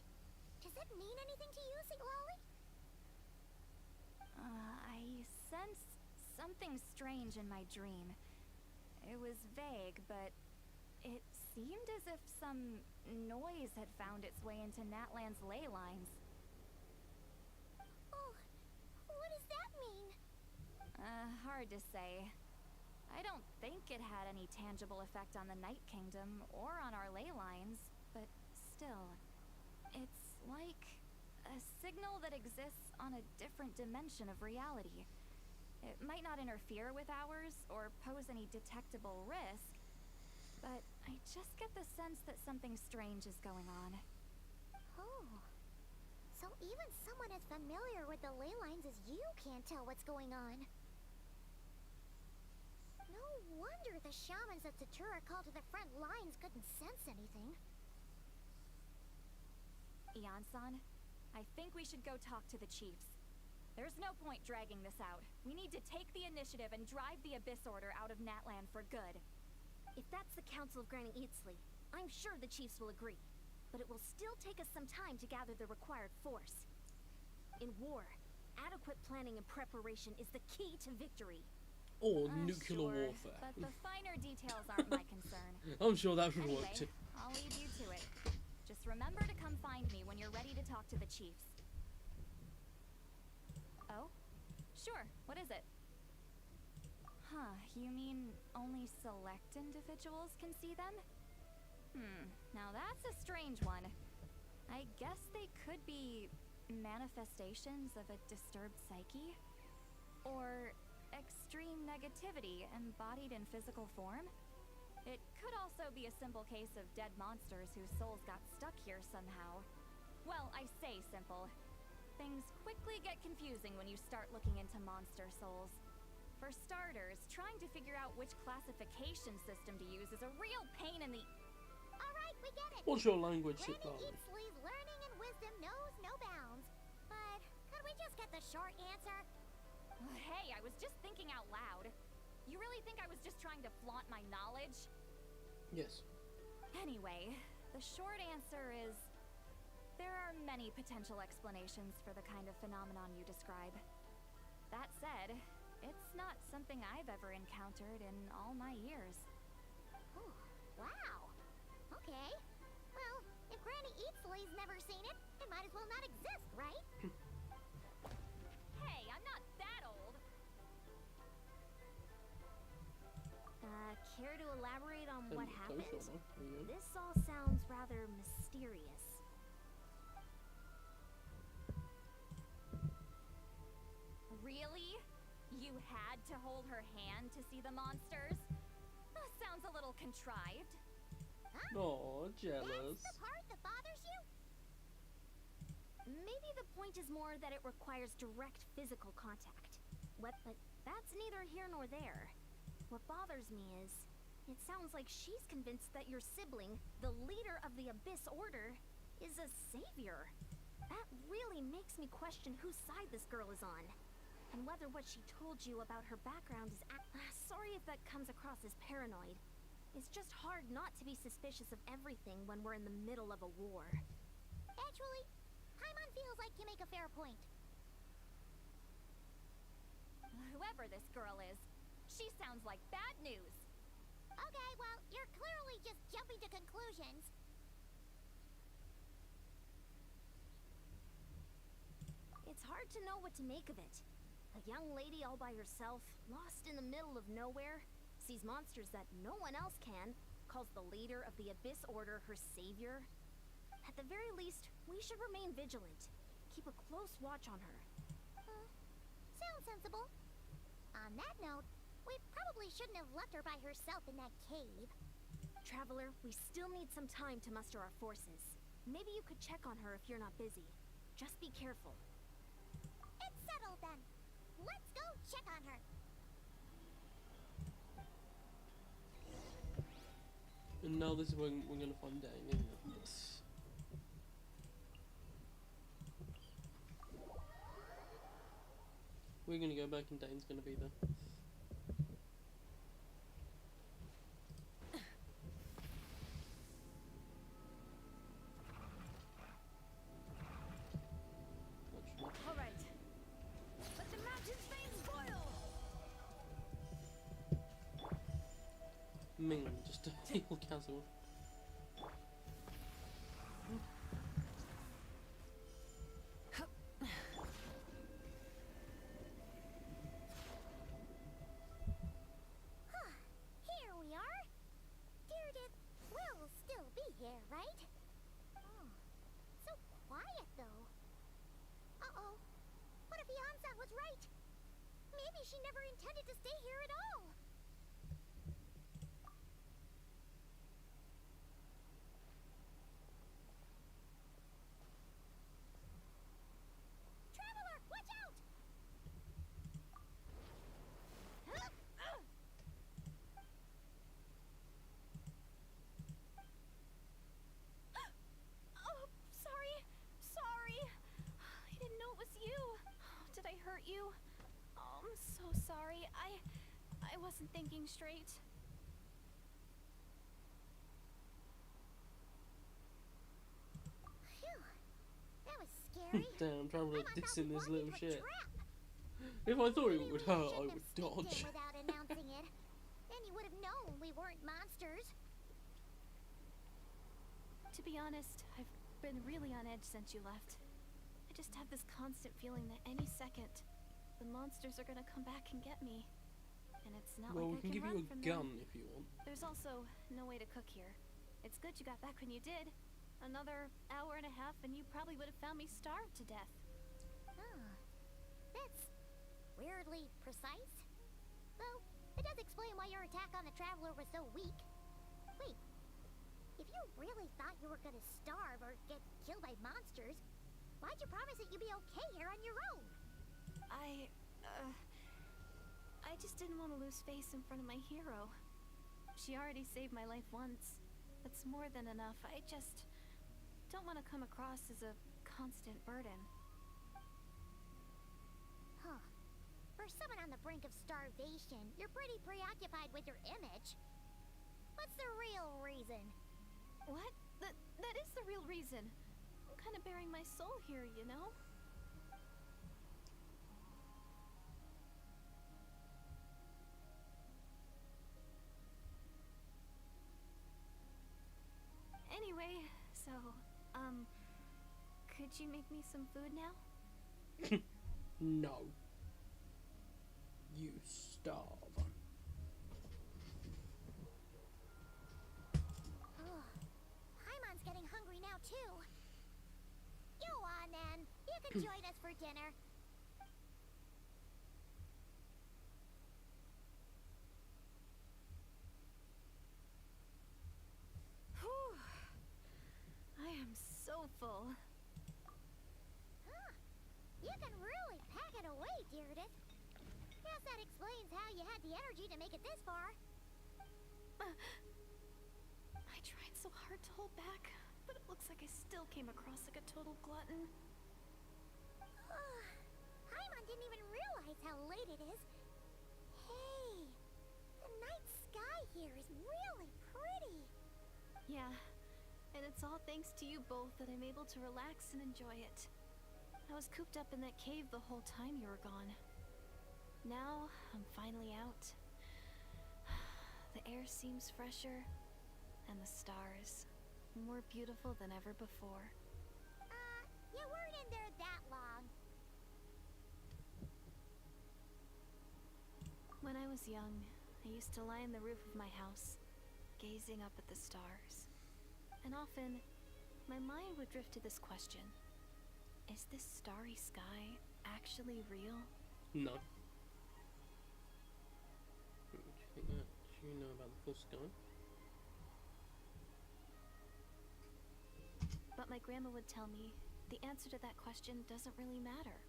Does that mean anything to you, Siglali? I sensed something strange in my dream. It was vague, but it seemed as if some noise had found its way into Natlan's ley lines. Oh, what does that mean? Hard to say. I don't think it had any tangible effect on the Night Kingdom or on our ley lines, but still, it's like a signal that exists on a different dimension of reality. It might not interfere with ours or pose any detectable risk, but I just get the sense that something strange is going on. Oh. So even someone as familiar with the ley lines as you can't tell what's going on. No wonder the shamans that Satura called to the front lines couldn't sense anything. Ian-san, I think we should go talk to the chiefs. There's no point dragging this out. We need to take the initiative and drive the Abyss Order out of Natlan for good. If that's the Council of Granny Eatsley, I'm sure the chiefs will agree. But it will still take us some time to gather the required force. In war, adequate planning and preparation is the key to victory. Or nuclear Sure, warfare. but the finer details aren't my concern. I'm sure that would Anyway, work too. I'll leave you to it. Just remember to come find me when you're ready to talk to the chiefs. Oh? Sure, what is it? Huh, you mean only select individuals can see them? Now that's a strange one. I guess they could be manifestations of a disturbed psyche? Or extreme negativity embodied in physical form? It could also be a simple case of dead monsters whose souls got stuck here somehow. Well, I say simple. Things quickly get confusing when you start looking into monster souls. For starters, trying to figure out which classification system to use is a real pain in the... Alright, we get it. What's your language, Granny Siglali? Eatsley's learning and wisdom knows no bounds. But could we just get the short answer? Hey, I was just thinking out loud. You really think I was just trying to flaunt my knowledge? Yes. Anyway, the short answer is... there are many potential explanations for the kind of phenomenon you describe. That said, it's not something I've ever encountered in all my years. Oh, wow. Okay. Well, if Granny Eatsley's never seen it, it might as well not exist, right? Hey, I'm not that old! Care to elaborate on what happened? There you go. This all sounds rather mysterious. Really? You had to hold her hand to see the monsters? Sounds a little contrived. Oh, jealous. That's the part that bothers you? Maybe the point is more that it requires direct physical contact. But that's neither here nor there. What bothers me is, it sounds like she's convinced that your sibling, the leader of the Abyss Order, is a savior. That really makes me question whose side this girl is on. and whether what she told you about her background is sorry if that comes across as paranoid. It's just hard not to be suspicious of everything when we're in the middle of a war. Actually, Paimon feels like you make a fair point. Whoever this girl is, she sounds like bad news. Okay, well, you're clearly just jumping to conclusions. It's hard to know what to make of it. A young lady all by herself, lost in the middle of nowhere, sees monsters that no one else can, calls the leader of the Abyss Order her savior. At the very least, we should remain vigilant. Keep a close watch on her. Sounds sensible. On that note, we probably shouldn't have left her by herself in that cave. Traveler, we still need some time to muster our forces. Maybe you could check on her if you're not busy. Just be careful. It's settled then. Let's go check on her. And now this is when we're gonna find Dane, isn't it? Yes. We're gonna go back and Dane's gonna be there. All right. Let the mountain's veins boil. Ming, just a heal castle. Here we are. Rederb will still be here, right? Oh, so quiet though. Uh-oh. What if Yansan was right? Maybe she never intended to stay here at all. Traveler, watch out! Oh, sorry. Sorry. I didn't know it was you. Did I hurt you? Oh, I'm so sorry. I wasn't thinking straight. Phew. That was scary. Damn, Traveler Paimon dicks thought in we this walked little into a shit. trap. If I thought it Maybe would we hurt, I shouldn't would have sneaked in dodge. without announcing it. Then you would have known we weren't monsters. To be honest, I've been really on edge since you left. I just have this constant feeling that any second, the monsters are gonna come back and get me. And it's not Well, like we can I can give run you a from gun them. if you want. There's also no way to cook here. It's good you got back when you did. Another hour and a half and you probably would have found me starved to death. Huh. That's weirdly precise. Though, it does explain why your attack on the Traveler was so weak. Wait, if you really thought you were gonna starve or get killed by monsters, why'd you promise that you'd be okay here on your own? I just didn't want to lose face in front of my hero. She already saved my life once. That's more than enough. I just don't want to come across as a constant burden. Huh. For someone on the brink of starvation, you're pretty preoccupied with your image. What's the real reason? What? That is the real reason. I'm kind of bearing my soul here, you know? Anyway, so, could you make me some food now? No. You starve. Oh, Paimon's getting hungry now too. Go on then. You can join us for dinner. Whew. I am so full. Huh. You can really pack it away, Rederb. Guess that explains how you had the energy to make it this far. I tried so hard to hold back, but it looks like I still came across like a total glutton. Paimon didn't even realize realize how late it is. Hey, the night sky here is really pretty. Yeah, and it's all thanks to you both that I'm able to relax and enjoy it. I was cooped up in that cave the whole time you were gone. Now, I'm finally out. The air seems fresher, and the stars more beautiful than ever before. You weren't in there that long. When I was young, I used to lie on the roof of my house, gazing up at the stars. And often, my mind would drift to this question. Is this starry sky actually real? No. What do you think that? Do you know about the full sky? But my grandma would tell me the answer to that question doesn't really matter.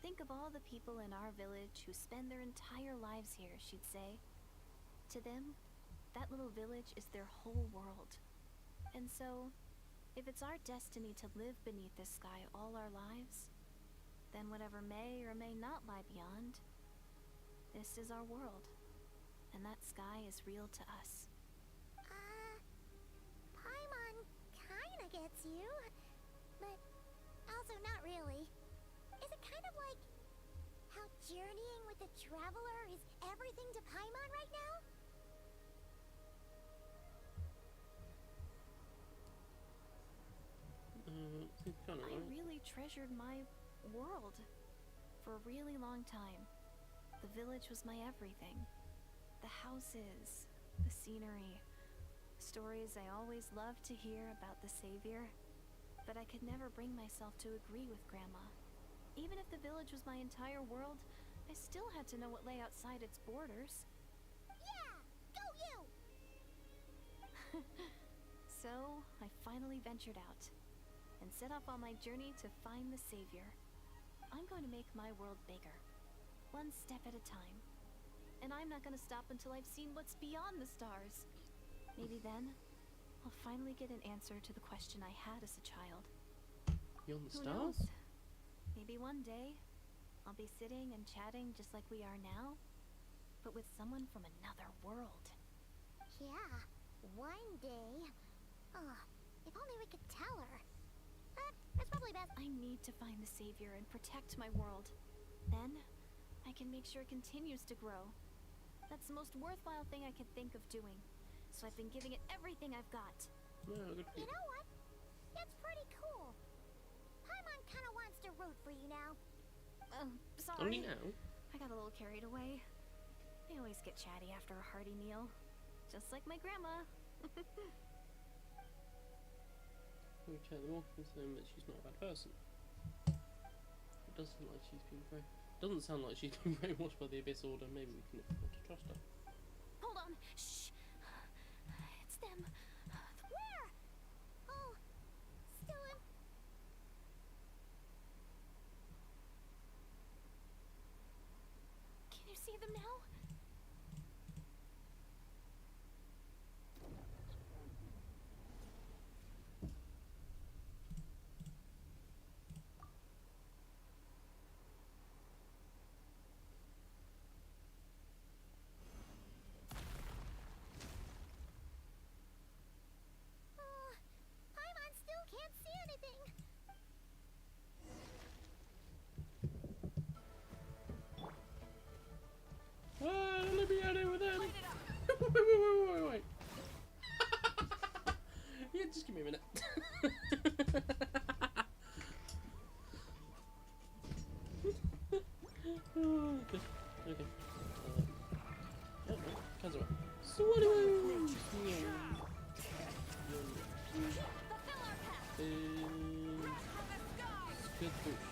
Think of all the people in our village who spend their entire lives here, she'd say. To them, that little village is their whole world. And so, if it's our destiny to live beneath this sky all our lives, then whatever may or may not lie beyond, this is our world. And that sky is real to us. Paimon kinda gets you, but also not really. Is it kind of like how journeying with a traveler is everything to Paimon right now? It's kind of I right. really treasured my world for a really long time. The village was my everything. The houses, the scenery, stories I always loved to hear about the Savior. But I could never bring myself to agree with Grandma. Even if the village was my entire world, I still had to know what lay outside its borders. Yeah! Go you! So, I finally ventured out and set off on my journey to find the Savior. I'm going to make my world bigger, one step at a time. And I'm not going to stop until I've seen what's beyond the stars. Maybe then, I'll finally get an answer to the question I had as a child. Beyond the Who stars? knows? Maybe one day, I'll be sitting and chatting just like we are now, but with someone from another world. Yeah, one day. Oh, if only we could tell her. But it's probably best. I need to find the Savior and protect my world. Then, I can make sure it continues to grow. That's the most worthwhile thing I could think of doing. So I've been giving it everything I've got. Yeah, good for You you. know what? It's pretty cool. Paimon kinda wants to root for you now. Sorry. Only now? I got a little carried away. They always get chatty after a hearty meal. Just like my grandma. We chat them off and saying that she's not a bad person. It doesn't sound like she's been doesn't sound like she's been brainwashed by the Abyss Order. Maybe we can afford to trust her. Hold on. Shh. It's them. Where? Oh, still in. Can you see them now? Paimon still can't see anything. Let me out here with them! Wait. Yeah, just give me a minute. Okay. Kazuha. Swallow! Skitbush.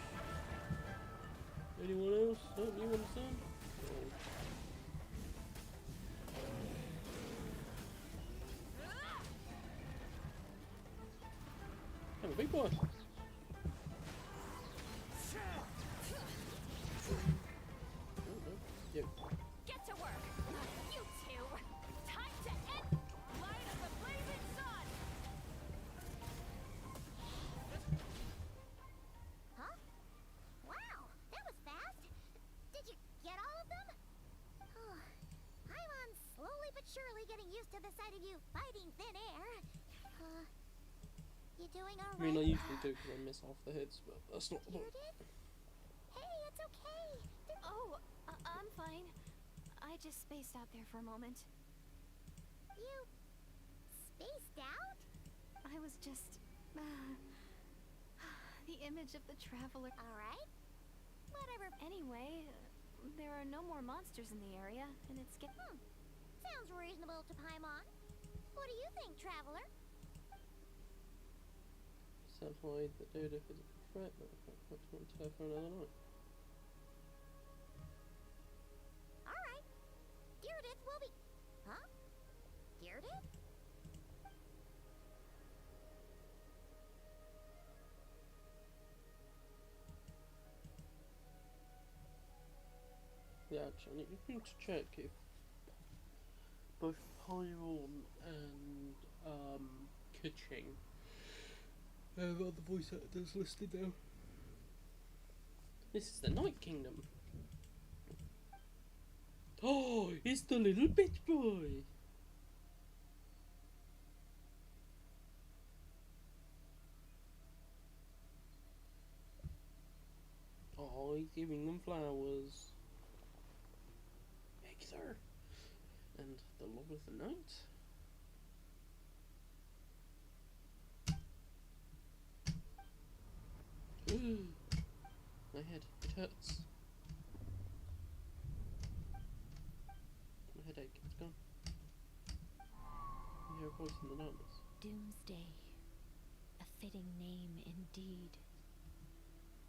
Anyone else? Oh, you understand? I'm a big boy. Yo. Get to work! You two! Time to end light of the blazing sun! Huh? Wow, that was fast. Did you but surely getting used to the sight of you fighting thin air. You doing I alright? mean, I usually do because I miss half the heads, but that's not the point. Judith? Hey, it's okay. Oh, I'm fine. I just spaced out there for a moment. You spaced out? I was just... the image of the traveler. Alright. Whatever. Anyway, there are no more monsters in the area, and it's Sounds reasonable to Paimon. What do you think, traveler? Sounds like the dude if it's a threat, but I can't wait to her for another night. Alright. Deirdre will be... Huh? Deirdre? Yeah, actually, I need to check if both Paimon and Kuching have other voice actors listed now. This is the Night Kingdom. Oh, it's the little bitch boy. Oh, he's giving them flowers. Hector. And the Lord of the Night. Ooh, my head, it hurts. My headache, it's gone. I hear a voice in the darkness. Doomsday. A fitting name indeed.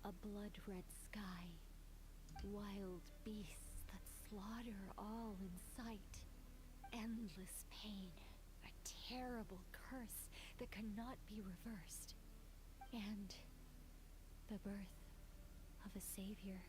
A blood-red sky. Wild beasts that slaughter all in sight. Endless pain. A terrible curse that cannot be reversed. And the birth of a savior.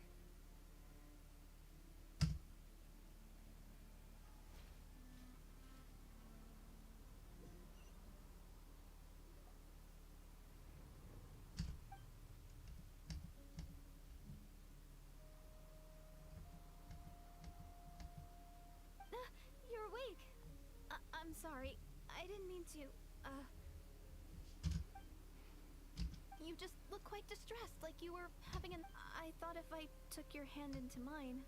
You're awake. I'm sorry. I didn't mean to, You just look quite distressed, like you were having an... I thought if I took your hand into mine,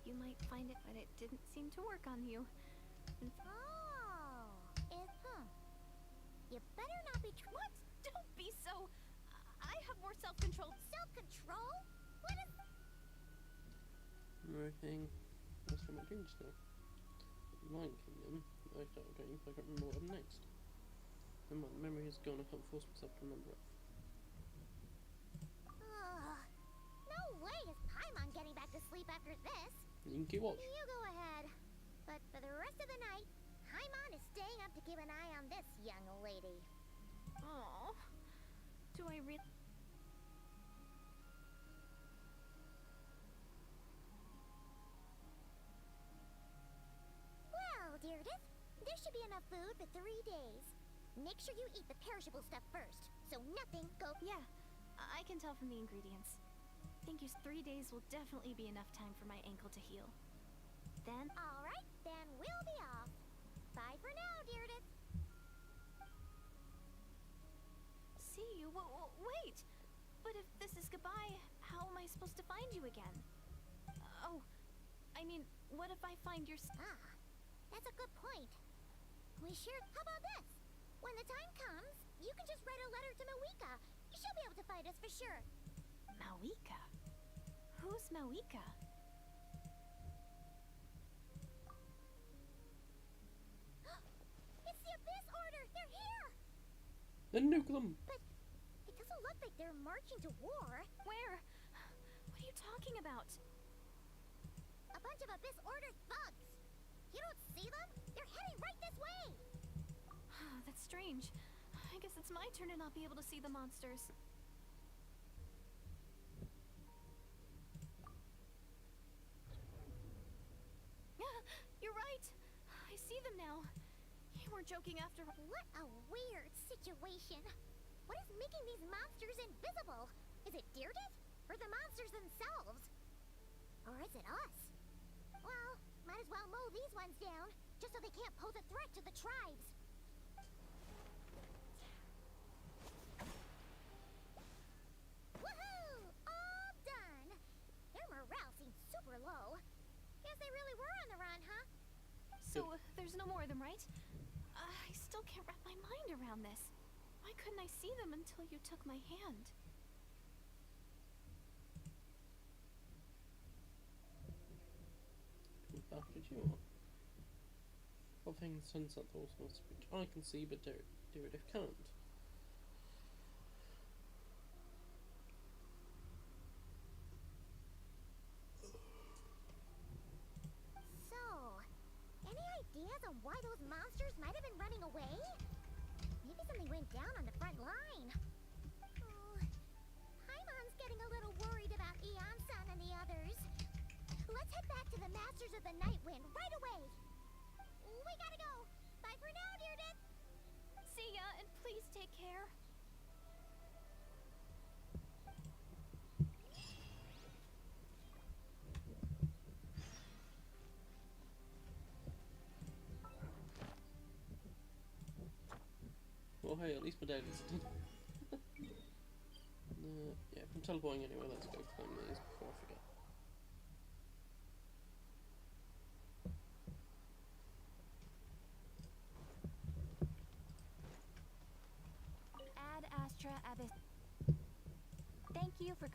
you might find it, but it didn't seem to work on you. Oh. You better not be What? Don't be so... I have more self-control. Self-control? What is... Everything. That's from my dreams now. Night Kingdom. I started dreams, I can't remember what I'm next. And my memory is gone, I can't force myself to remember it. No way is Paimon getting back to sleep after this. You can keep watch. You go ahead. But for the rest of the night, Paimon is staying up to keep an eye on this young lady. Oh, do I really... Well, Deirdre, there should be enough food for 3 days. Make sure you eat the perishable stuff first, so nothing goes... Yeah, I can tell from the ingredients. Think 3 days will definitely be enough time for my ankle to heal. Then... Alright, then we'll be off. Bye for now, Deirdre. See you? Wait! But if this is goodbye, how am I supposed to find you again? Oh, I mean, what if I find your... That's a good point. We sure... How about this? When the time comes, you can just write a letter to Mawika. She'll be able to find us for sure. Mawika? Who's Mawika? It's the Abyss Order! They're here! Then nuke them! But it doesn't look like they're marching to war. Where? What are you talking about? A bunch of Abyss Order thugs. You don't see them? They're heading right this way! That's strange. I guess it's my turn to not be able to see the monsters. You're right. I see them now. You weren't joking after... What a weird situation. What is making these monsters invisible? Is it Deirdre? Or the monsters themselves? Or is it us? Well, might as well mow these ones down. just so they can't pose a threat to the tribes. Woohoo! All done! Their morale seems super low. Guess they really were on the run, huh? So, there's no more of them, right? I still can't wrap my mind around this. Why couldn't I see them until you took my hand? After you are. What things sense that those which I can see but Rederb can't. So, any ideas on why those monsters might have been running away? Maybe something went down on the front line. Oh, Paimon's getting a little worried about Eon-san and the others. Let's head back to the Masters of the Night Wind right away. We gotta go. Bye for now, Rederb. See ya, and please take care. Well, hey, at least my dad is dead. Yeah, if I'm teleporting anyway, let's go claim these before I forget. Ad Astra Abyss. Thank you for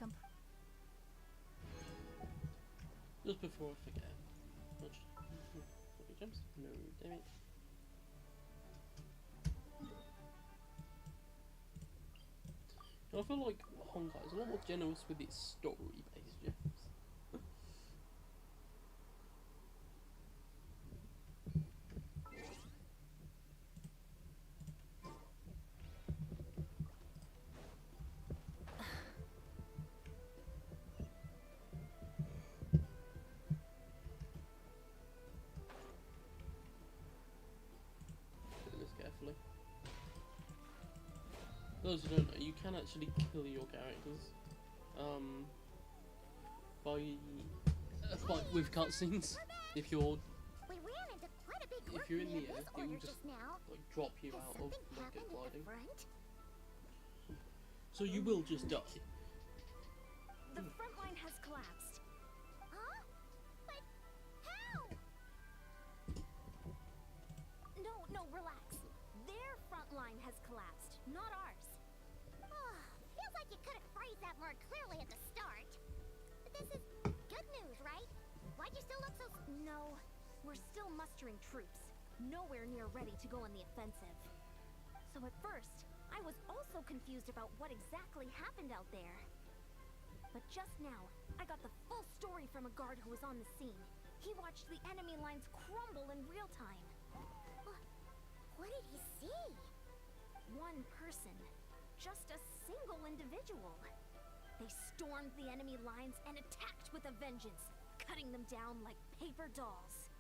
Just before I forget. Which, jumps? No, damn it. I feel like Honkai is a lot more generous with its story-based gems. Do this carefully. Those who don't know, you can actually kill your characters, with cutscenes. If you're We ran into quite a big group if you're in near the air, this it will order just now. like drop you Has out of something like happened at gliding. the front? So you will just die. The front line has collapsed. Huh? But how? No, relax. Their front line has collapsed, not ours. Oh, feels like you could have phrased that more clearly at the start. But this is good news, right? Why'd you still look so... No, we're still mustering troops. Nowhere near ready to go on the offensive. So at first, I was also confused about what exactly happened out there. But just now, I got the full story from a guard who was on the scene. He watched the enemy lines crumble in real time. What did he see? One person. Just a single individual. They stormed the enemy lines and attacked with a vengeance, cutting them down like paper dolls.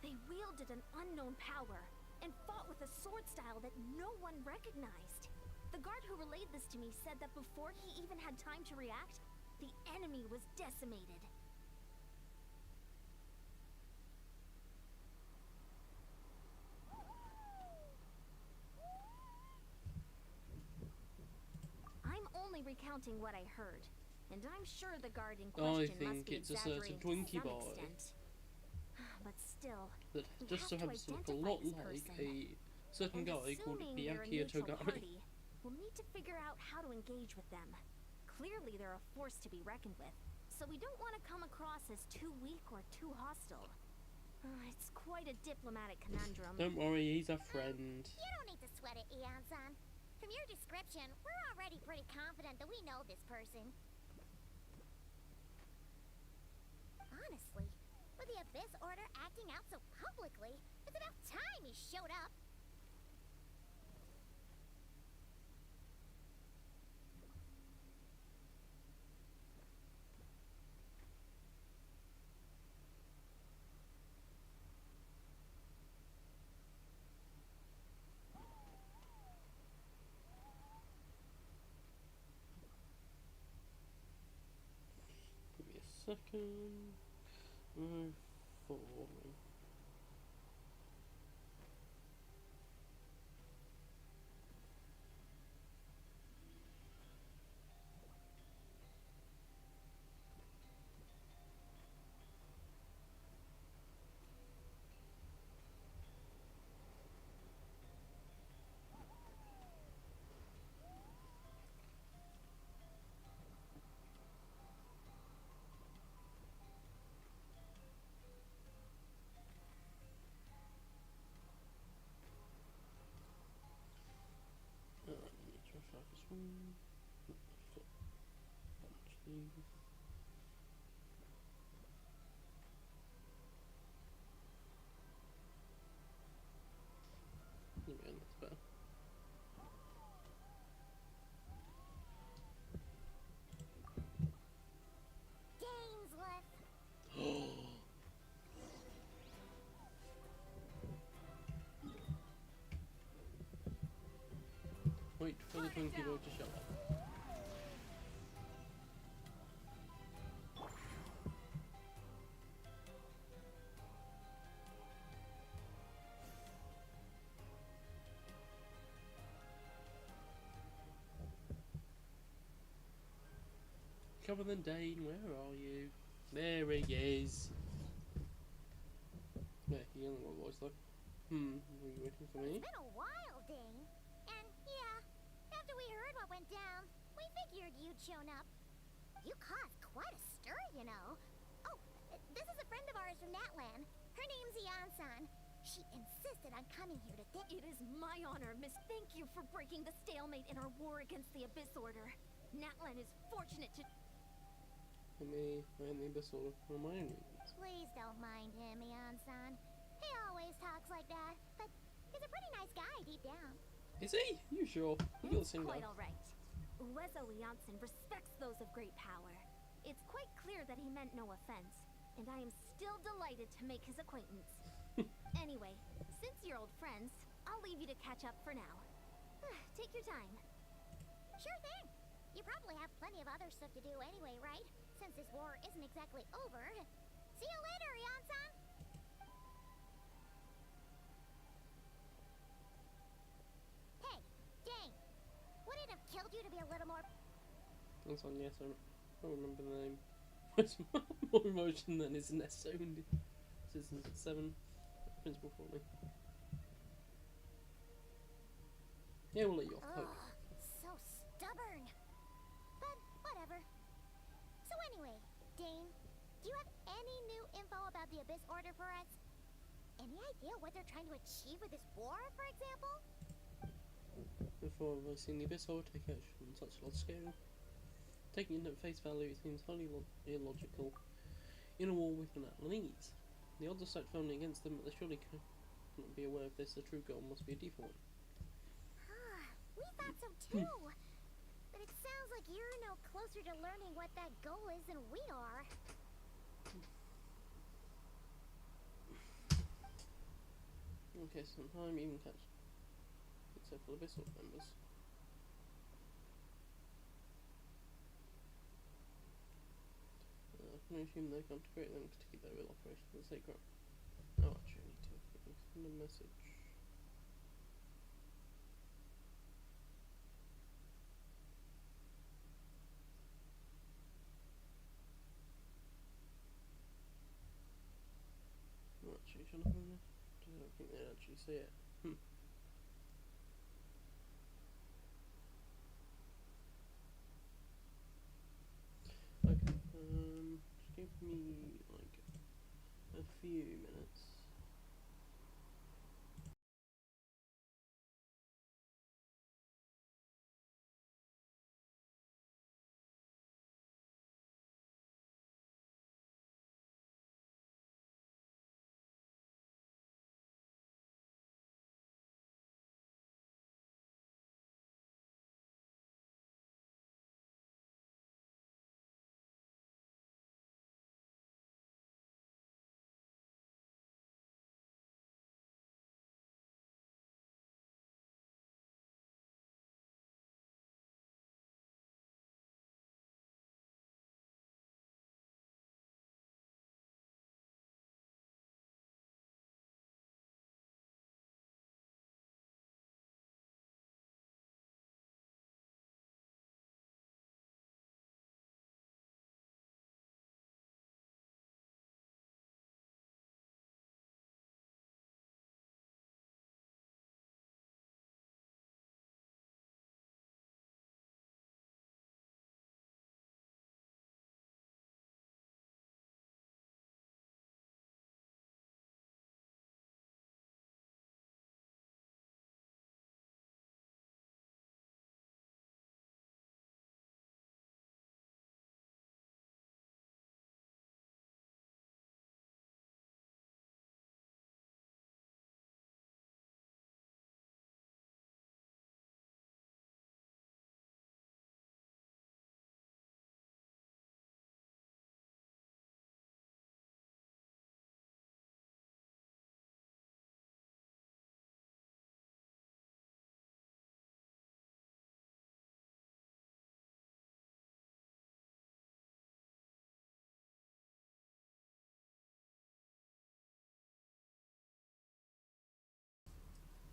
They wielded an unknown power and fought with a sword style that no one recognized. The guard who relayed this to me said that before he even had time to react, the enemy was decimated. I'm only recounting what I heard, and I'm sure the guard in question must be it's a certain exaggerating Twinkie to some boy. extent. But still, That we just so have to happens to look a identify lot this like person. a certain And guy called assuming they're a Byakuya neutral Togami. party, we'll need to figure out how to engage with them. Clearly they're a force to be reckoned with, so we don't want to come across as too weak or too hostile. It's quite a diplomatic conundrum. Don't worry, he's a friend. You don't need to sweat it, Eon-san. From your description, we're already pretty confident that we know this person. Honestly, with the Abyss Order acting out so publicly, it's about time he showed up. Give me a second. Move forward. Yeah, that's better. Dane's left. Wait for the Twinkie boy to show up. Come on then, Dane, where are you? There he is. Yeah, he only got voice though. Were you waiting for me? It's been a while, Dane. And yeah, after we heard what went down, we figured you'd shown up. You caused quite a stir, you know. Oh, this is a friend of ours from Natlan. Her name's Ian-san. She insisted on coming here to It is my honor, Miss. Thank you for breaking the stalemate in our war against the Abyss Order. Natlan is fortunate to... And the Abyss Order for my own reasons. Please don't mind him, Ian-san. He always talks like that, but he's a pretty nice guy deep down. Is he? You sure? You got the same Quite guy. all right. Rezo Janssen respects those of great power. It's quite clear that he meant no offense, and I am still delighted to make his acquaintance. Anyway, since you're old friends, I'll leave you to catch up for now. Take your time. Sure thing. You probably have plenty of other stuff to do anyway, right? Since this war isn't exactly over. See you later, Ian-san! Hey, Dane! Would it have killed you to be a little more... That's on, yes, I don't remember the name. It's more emotion than his Nesso in Season 7. Principal for me. Yeah, we'll let you off the hook. So stubborn. But whatever. So anyway, Dane, do you have any new info about the Abyss Order for us? Any idea what they're trying to achieve with this war, for example? Before I've seen the Abyss Order take action on such a large scale. Taking it at face value, it seems highly illogical. In a war with the Natlanese, the odds are stacked firmly against them, but they surely cannot be aware of this. The true goal must be a default one. We thought so too. But it sounds like you're no closer to learning what that goal is than we are. Okay, sometime even catch. Except for the Abyss Order members. I can assume they come to great lengths to keep their real operations secret. Oh, actually, I need to send a message. Oh, actually, should I have a message? I don't think they actually see it. Okay, just give me like a few minutes.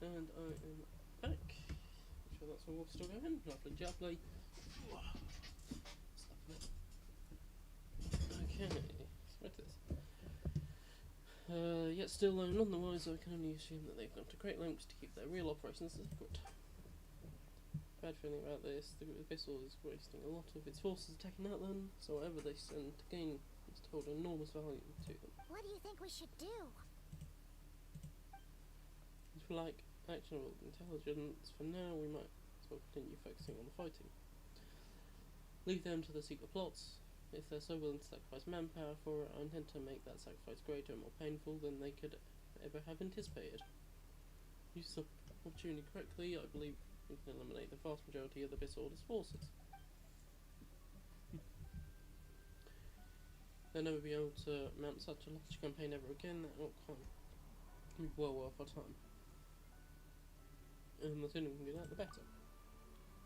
And I am back. Make sure that's all still going. Lovely jubbly. Okay, let's this. Yet still, none the wiser, I can only assume that they've gone to great lengths to keep their real operations a secret. Bad feeling about this, the vessel is wasting a lot of its forces attacking Outland, so whatever they send to gain is to hold enormous value to them. What do you think we should do? If we like actionable intelligence, for now we might as well continue focusing on the fighting. Leave them to the secret plots. If they're so willing to sacrifice manpower for it, I intend to make that sacrifice greater and more painful than they could ever have anticipated. Use the opportunity correctly, I believe we can eliminate the vast majority of the Abyss Order's forces. They'll never be able to mount such a large campaign ever again. That outcome will be well worth our time. And the sooner we can do that, the better.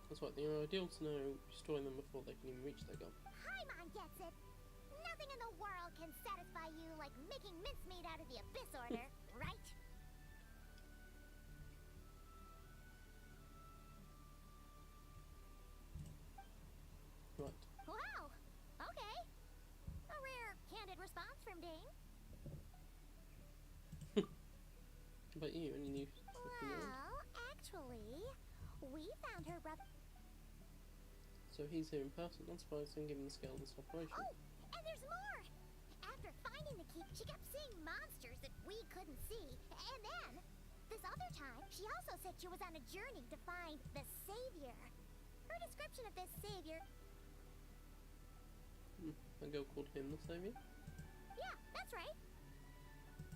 That's why the ideal to know destroy them before they can even reach their goal. Paimon gets it. Nothing in the world can satisfy you like making mincemeat out of the Abyss Order, right? Right. Wow. Okay. A rare, candid response from Dane. How about you? Any news? Well, actually, we found her brother. So he's here in person, not surprising given the scale of this operation. Oh, and there's more! After finding the keep, she kept seeing monsters that we couldn't see. And then, this other time, she also said she was on a journey to find the Savior. Her description of this Savior... A girl called him the Saviour? Yeah, that's right.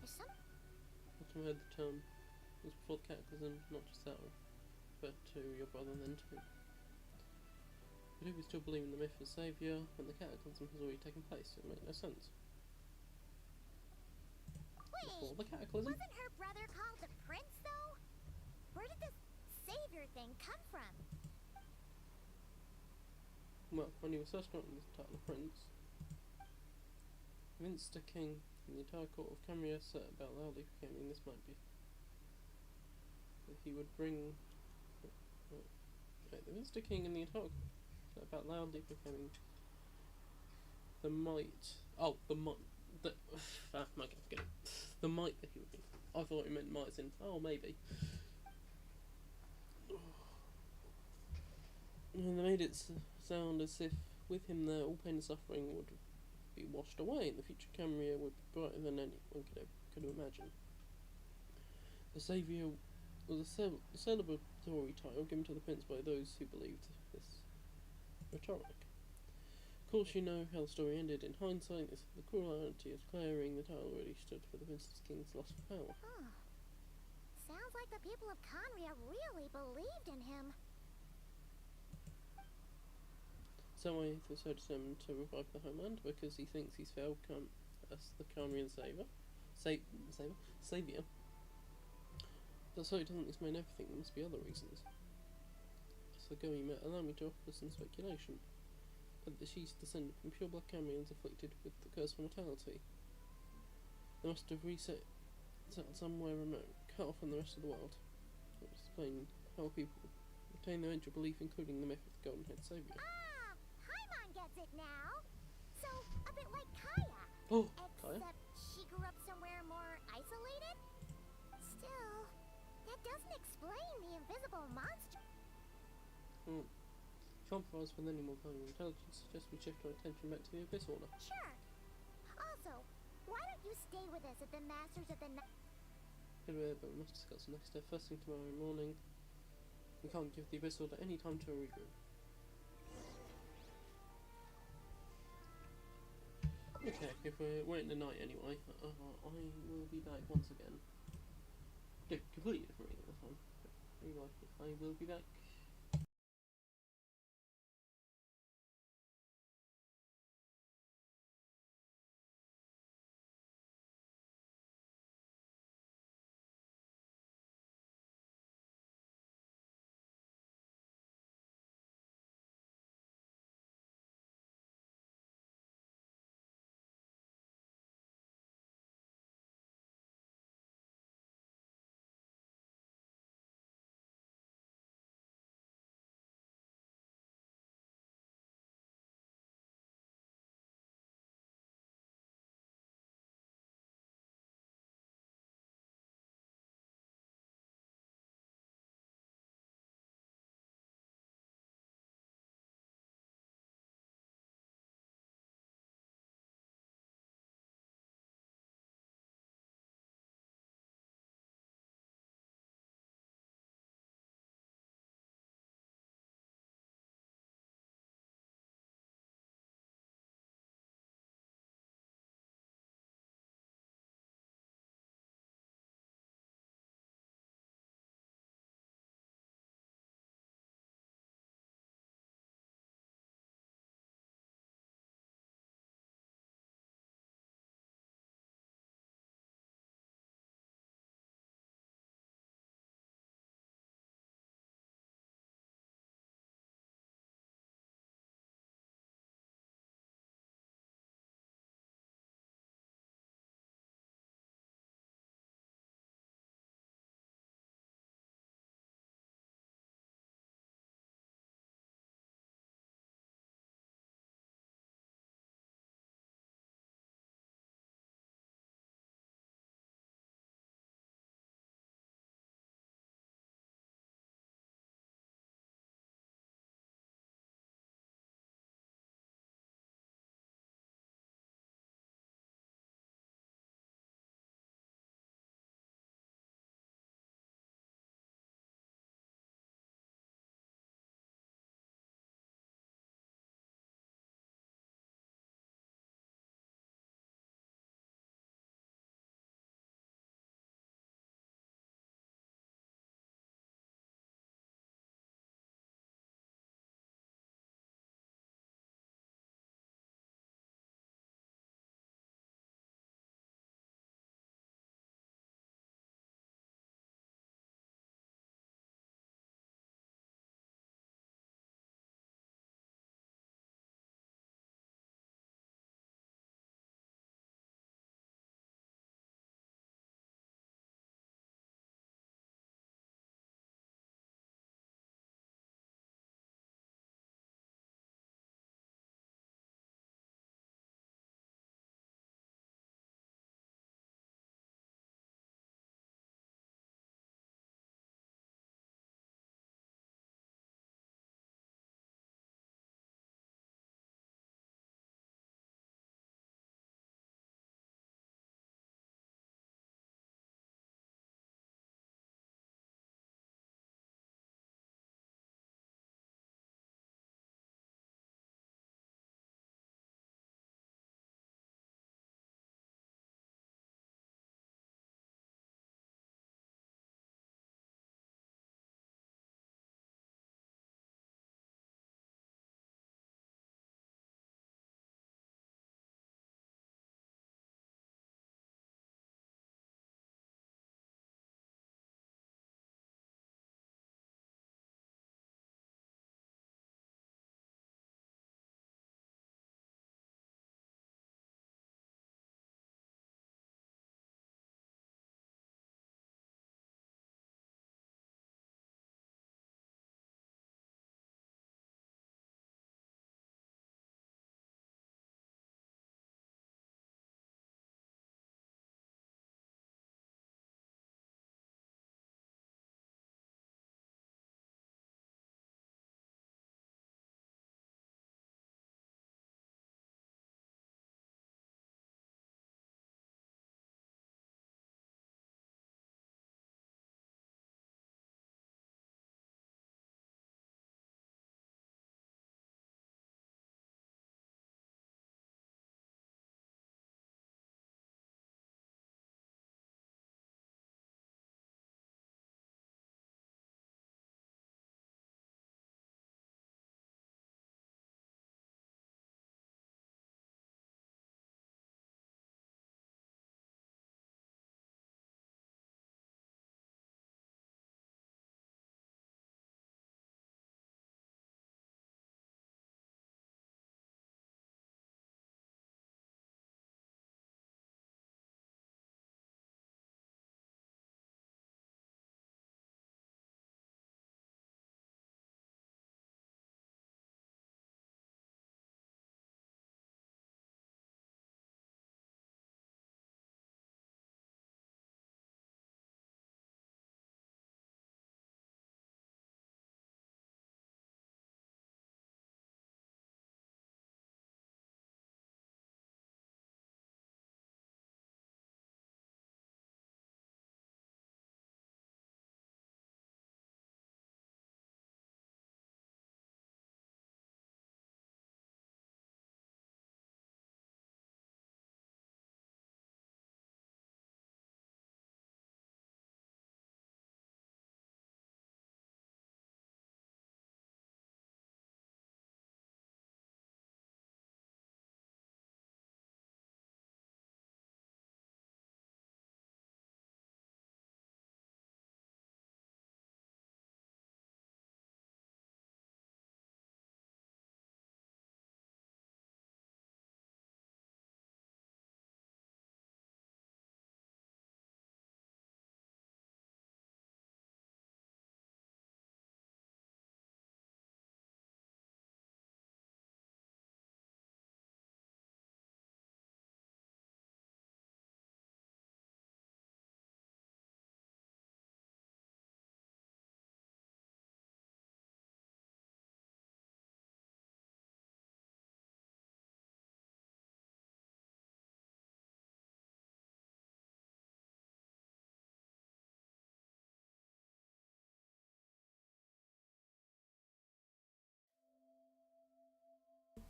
There's some... Last time I heard the term was before the Cataclysm, not just that one, but to your brother then too. But if we still believe in the myth of Saviour, when the Cataclysm has already taken place, it makes no sense. Wait, Before the Cataclysm? wasn't her brother called the Prince, though? Where did this Savior thing come from? Well, when he was first granted the title of Prince, Vince the King and the entire court of Camria set about loudly proclaiming this might be that he would bring the Vince the King and the entire court set about loudly proclaiming the might the might that okay, get it. The might that he would be. I thought it meant might as in maybe. And they made it sound as if with him there all pain and suffering would be washed away and the future Camria would be brighter than anyone could imagine. The Saviour was a celebratory title given to the Prince by those who believed this rhetoric. Of course you know how the story ended. In hindsight, this is the cruelty of declaring the title already stood for the Vincent King's lust for power. Huh. Sounds like the people of Conria really believed in him. So I was so determined to revive the homeland because he thinks he's failed as the Camrian Saviour. But so it doesn't explain everything, there must be other reasons. So go you might allow me to offer some speculation. That the she's descended from pure blood Camrians afflicted with the curse of mortality. They must have reset somewhere remote, cut off from the rest of the world. That would explain how people retain their ancient belief, including the myth of the Golden Head Saviour. Paimon gets it now. So, a bit like Kaya. Oh, Except Kaya? she grew up somewhere more isolated? Still, that doesn't explain the invisible monster. Can't provide us with any more valuable intelligence, suggest we shift our attention back to the Abyss Order. Sure. Also, why don't you stay with us at the Masters of the Night? Good way, but we must discuss the next step first thing tomorrow morning. We can't give the Abyss Order any time to regroup. Okay, if we're waiting the night anyway, I will be back once again. Completely different reading this time. I will be back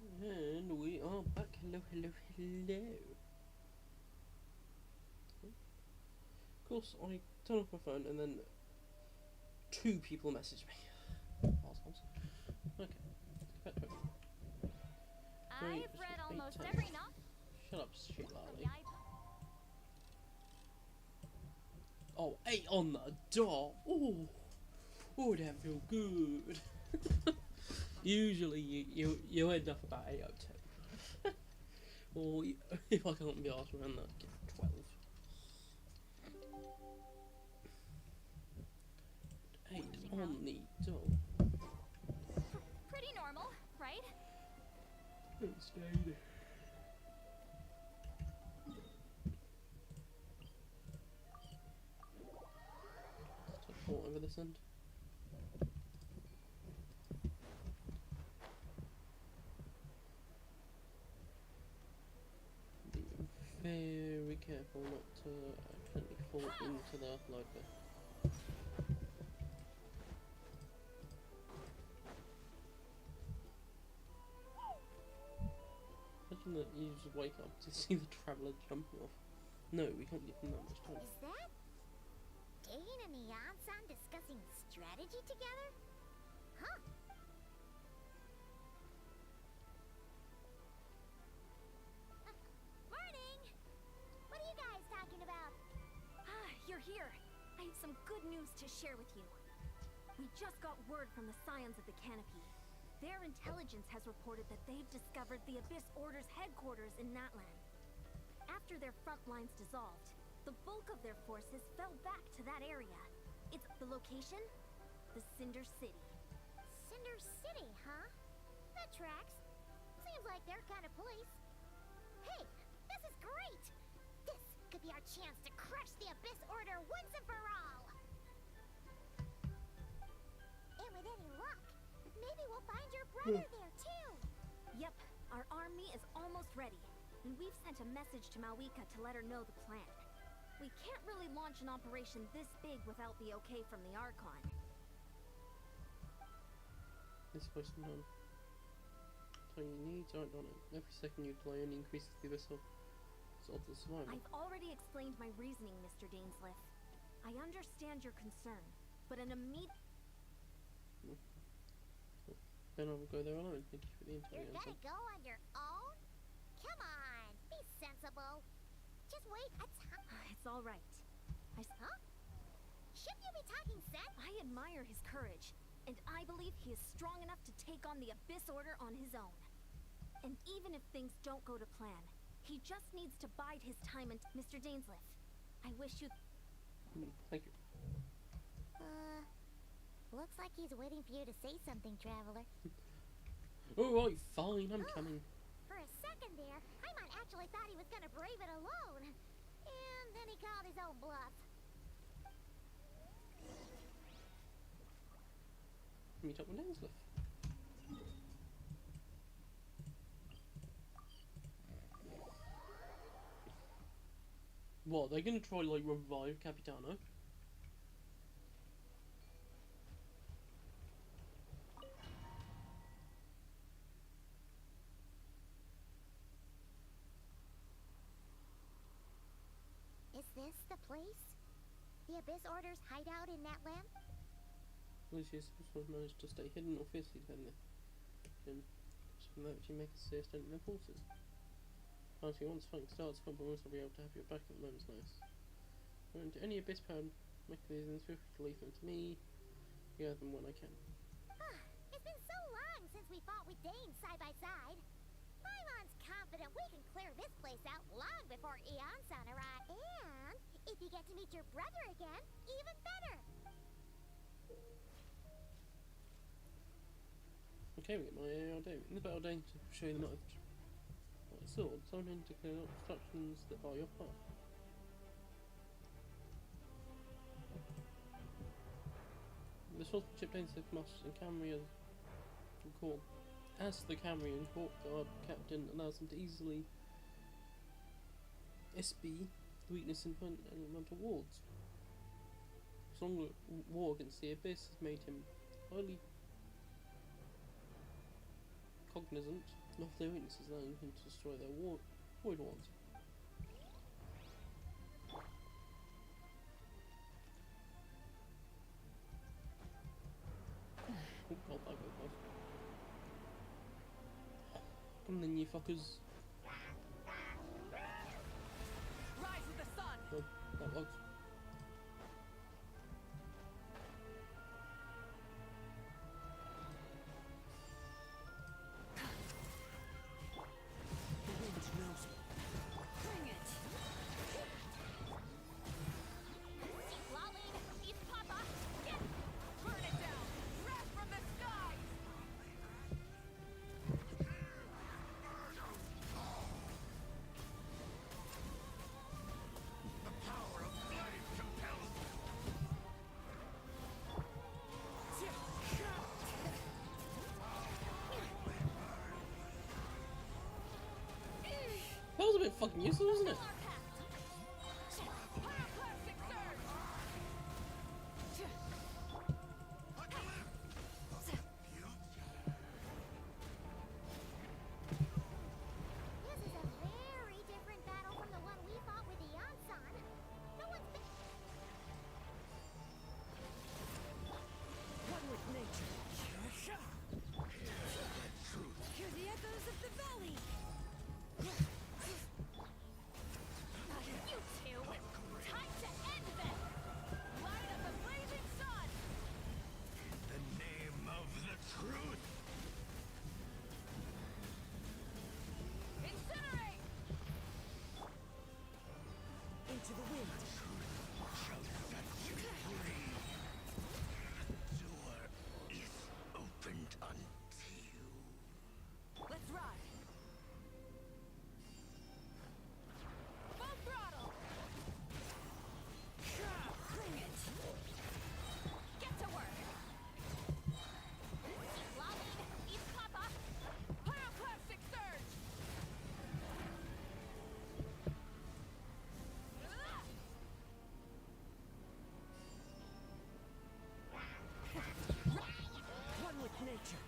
And we are back. Hello, hello, hello. Of course, I turn off my phone and then 2 people message me. Assholes. Okay, let's get back to it. I've read almost every novel. Shut up, shit from lolly. the iPod. Oh, 8 on the dot. Ooh. Oh, that feel good. Usually you end up about 802. Or if I can't be asked around that, get 12. 8 on the dot. Pretty normal, right? It's daily. Teleport over this end. Be very careful not to accidentally fall into the load bay. Imagine that you just wake up to see the traveller jumping off. No, we can't give them that much time. Is that Dane and Ian-san discussing strategy together? Huh? Morning! What are you guys talking about? Ah, you're here. I have some good news to share with you. We just got word from the Scions of the Canopy. Their intelligence has reported that they've discovered the Abyss Order's headquarters in Natlan. After their front lines dissolved, the bulk of their forces fell back to that area. It's the location? The Cinder City. Cinder City, huh? That tracks. Seems like their kind of place. Hey, this is great! This could be our chance to crush the Abyss Order once and for all! And with any luck, maybe we'll find your brother there too! Yep, our army is almost ready, and we've sent a message to Malwika to let her know the plan. We can't really launch an operation this big without the okay from the Archon. This question on. So you need to act on it. Every second you delay only increases the abyssal odds of survival. I've already explained my reasoning, Mr. Dainsleif. I understand your concern, but an immediate... Then I will go there alone. Thank you for the You're interview. gonna go on your own? Come on, be sensible. Just wait a time. It's all right. Huh? Shouldn't you be talking sense? I admire his courage, and I believe he is strong enough to take on the Abyss Order on his own. And even if things don't go to plan, he just needs to bide his time and Mr. Dainsleif, I wish you... Thank you. Looks like he's waiting for you to say something, Traveler. Alright, fine, I'm coming. For a second there, Paimon actually thought he was gonna brave it alone. And then he called his own bluff. Meet up with Dainsleif. What, they're gonna try like revive Capitano? Is this the place? The Abyss Order's hideout in Natlan? Lucius was managed to stay hidden or fiercely defended. Then, from that, you make us see a stint in their forces. Honestly, once fighting starts, compromise will be able to have your back at the moment's notice. Go into any Abyss powered mechanisms, feel free to leave them to me. Gather them when I can. It's been so long since we fought with Dane side by side. Paimon's confident we can clear this place out long before Ian-san arrives. And if you get to meet your brother again, even better. Okay, we get my AR Dame. In the battle Dame to show you the might of my sword, summon to clear obstructions that bar your path. The swordmanship Dainsleif must and Camry call. As the Camry and Court Guard Captain allows them to easily SB the weakness in elemental wards. His long war against the Abyss has made him highly cognizant Not if their weakness is allowing him to destroy their void ones. Oh god, that got close. Come then, you fuckers. Rise with the sun! Oh, that works. Bring it! Lolly, eat Papa. Get Burn it down! Wrath from the skies! That was a bit fucking useless, wasn't it? Pyroclastic surge! This is a very different battle from the one we fought with the Yansan. No one's been... One with nature. Hear the echoes of the valley! You two. Time to end this. Light of the blazing sun! The name of the truth. Incinerate! Into the wind. Shall set you free. The door is opened unto you. Let's ride! Full throttle! Bring it! Get to work. Lolly, eat Papa. Pyroclastic surge! One with nature.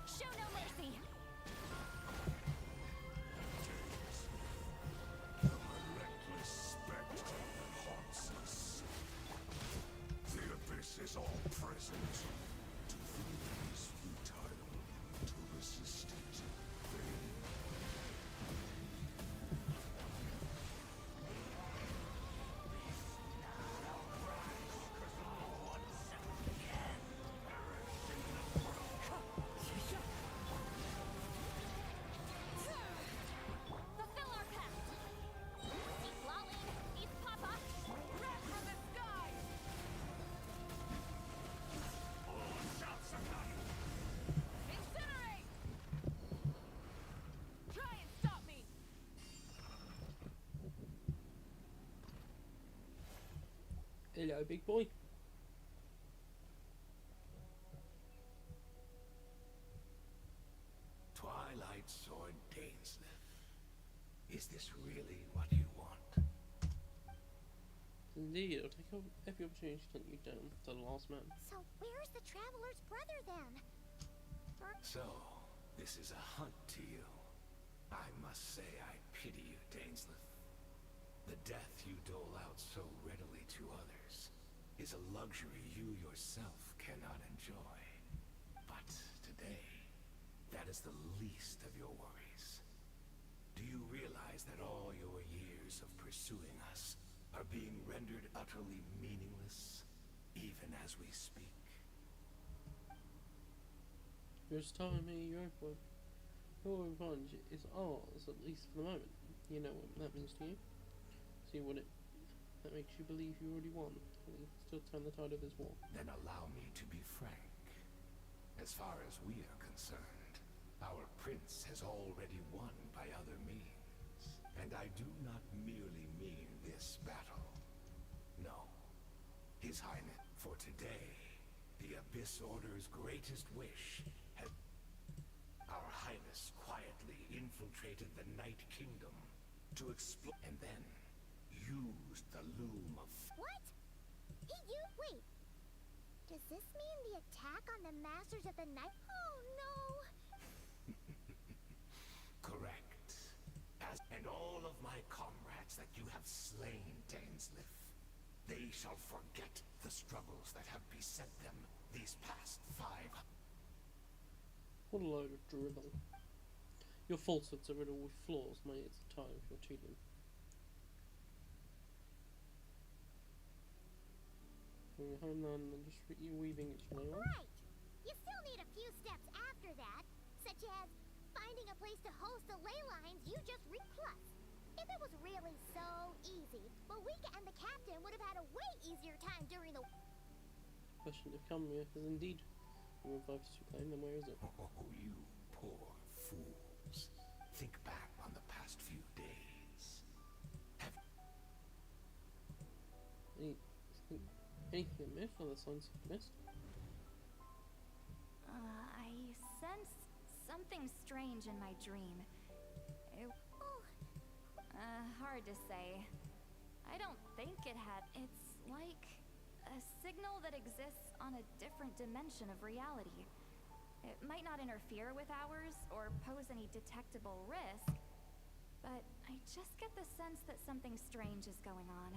Show no mercy. The relentless spectre that haunts us. The abyss is all present. To flee is futile. To resist it, vain. Fulfill our pact. Lolly, eat Papa. Wrath from the skies! Incinerate! Try and stop me! Hello, big boy. Twilight Sword Dainsleif. Is this really what you want? Indeed, it'll take every opportunity to hunt you down to the last man. So where's the Traveler's brother then? So, this is a hunt to you. I must say I pity you, Dainsleif. The death you dole out so readily to others is a luxury you yourself cannot enjoy. But today, that is the least of your worries. Do you realize that all your years of pursuing us are being rendered utterly meaningless, even as we speak? You're just telling me your revenge is ours, at least for the moment. You know what that means to you? See what that makes you believe you already won, and still turn the tide of this war. Then allow me to be frank. As far as we are concerned, our prince has already won by other means. And I do not merely mean this battle. No. His Highness, for today, the Abyss Order's greatest wish had... Our Highness quietly infiltrated the Night Kingdom to explore... and then used the loom of... What? Wait. Does this mean the attack on the Masters of the Night? Oh no! Correct. And all of my comrades that you have slain, Dainsleif, they shall forget the struggles that have beset them these past 5. What a load of drivel. Your falsehoods are riddled with flaws, mate. It's the time of your tedium. Bring your homeland and just weaving its way on. Right! You still need a few steps after that, such as finding a place to host the ley lines you just plus. If it was really so easy, Bowiga and the captain would have had a way easier time during the... Question: if Cumbria is indeed the revived to claim, then where is it? Oh, you poor fools. Think back on the past few days. Have Anything amiss? Other signs of mist? I sense something strange in my dream. Hard to say. I don't think it had... It's like a signal that exists on a different dimension of reality. It might not interfere with ours or pose any detectable risk, but I just get the sense that something strange is going on.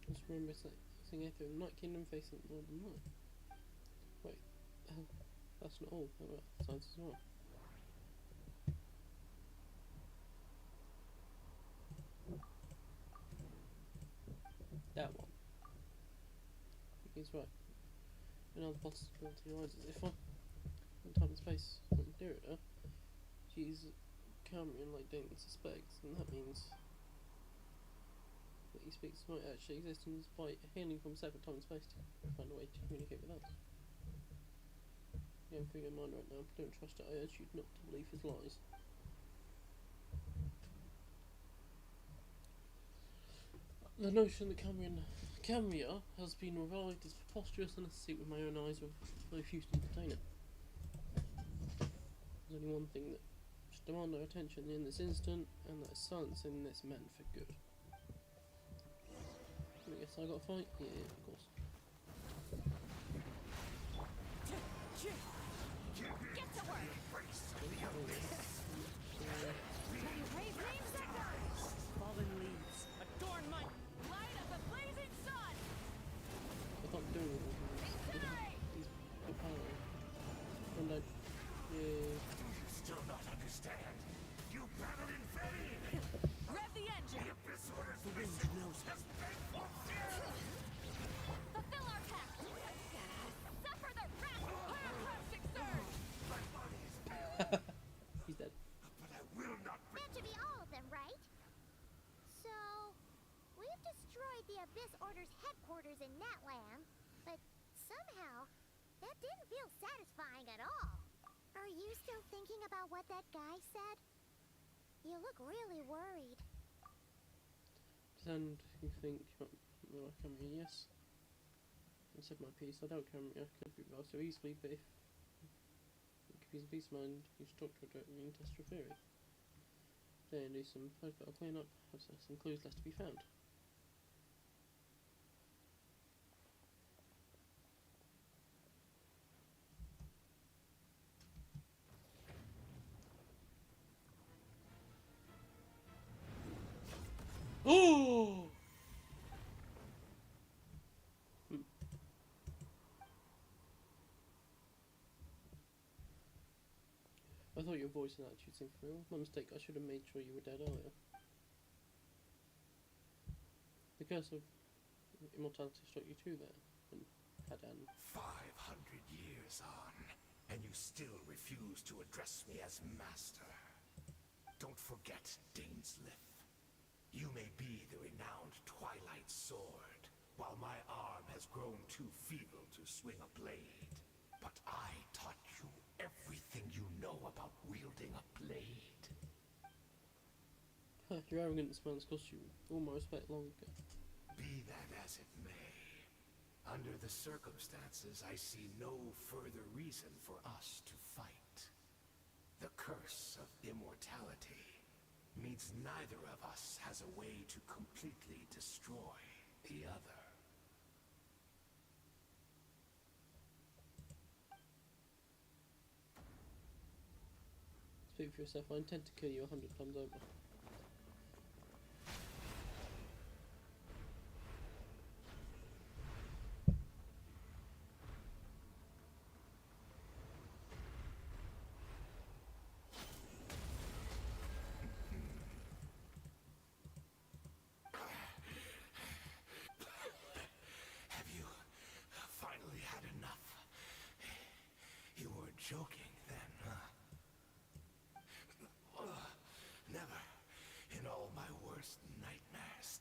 Just remember saying after Night Kingdom facing Northern Light. Wait, that's not all. What about signs as well? That one. He's right. Another possibility arises. If I, in time and space, near her, she's Cambrian like Dayton suspects, and that means that he speaks might actually exist despite hailing from separate time and space to find a way to communicate with us. Going through your mind right now, don't trust it. I urge you not to believe his lies. The notion that Cambria has been revived is preposterous, and I see it with my own eyes with both Houston and Container. There's only one thing that should demand our attention in this instant, and that is silencing this man for good. I guess I got a fight? Yeah, of course. Get to work! Fallen leaves, adorn my... Light of the blazing sun! I can't do anything. He's the power. One down. Yeah. Do you still not understand? You battled in vain! Rev the engine! The Abyss Order's mission has been fulfilled! Fulfill our pact! Suffer the wrath of pyroclastic surge! My body is pale, He's dead. but I will not That should be all of them, right? So, we've destroyed the Abyss Order's headquarters in Natland, but somehow, that didn't feel satisfying at all. Are you still thinking about what that guy said? You look really worried. And you think, well, I come here, yes. I said my piece. I don't come here. I could be well so easily, but if you could use a peace of mind, you should talk to her directly and test your theory. Then do some post-battle clean-up, have some clues left to be found. Oh! I thought your voice and attitude seemed familiar. My mistake. I should have made sure you were dead earlier. The curse of immortality struck you too there, and Hadan. 500 years on, and you still refuse to address me as master. Don't forget, Dainsleif. You may be the renowned Twilight Sword, while my arm has grown too feeble to swing a blade. But I taught you everything you know about wielding a blade. Your arrogance, man, has cost you all my respect long ago. Be that as it may, under the circumstances, I see no further reason for us to fight. The curse of immortality means neither of us has a way to completely destroy the other. Speak for yourself, I intend to kill you 100 times over. Have you finally had enough? You were joking then, huh? Never in all my worst nightmares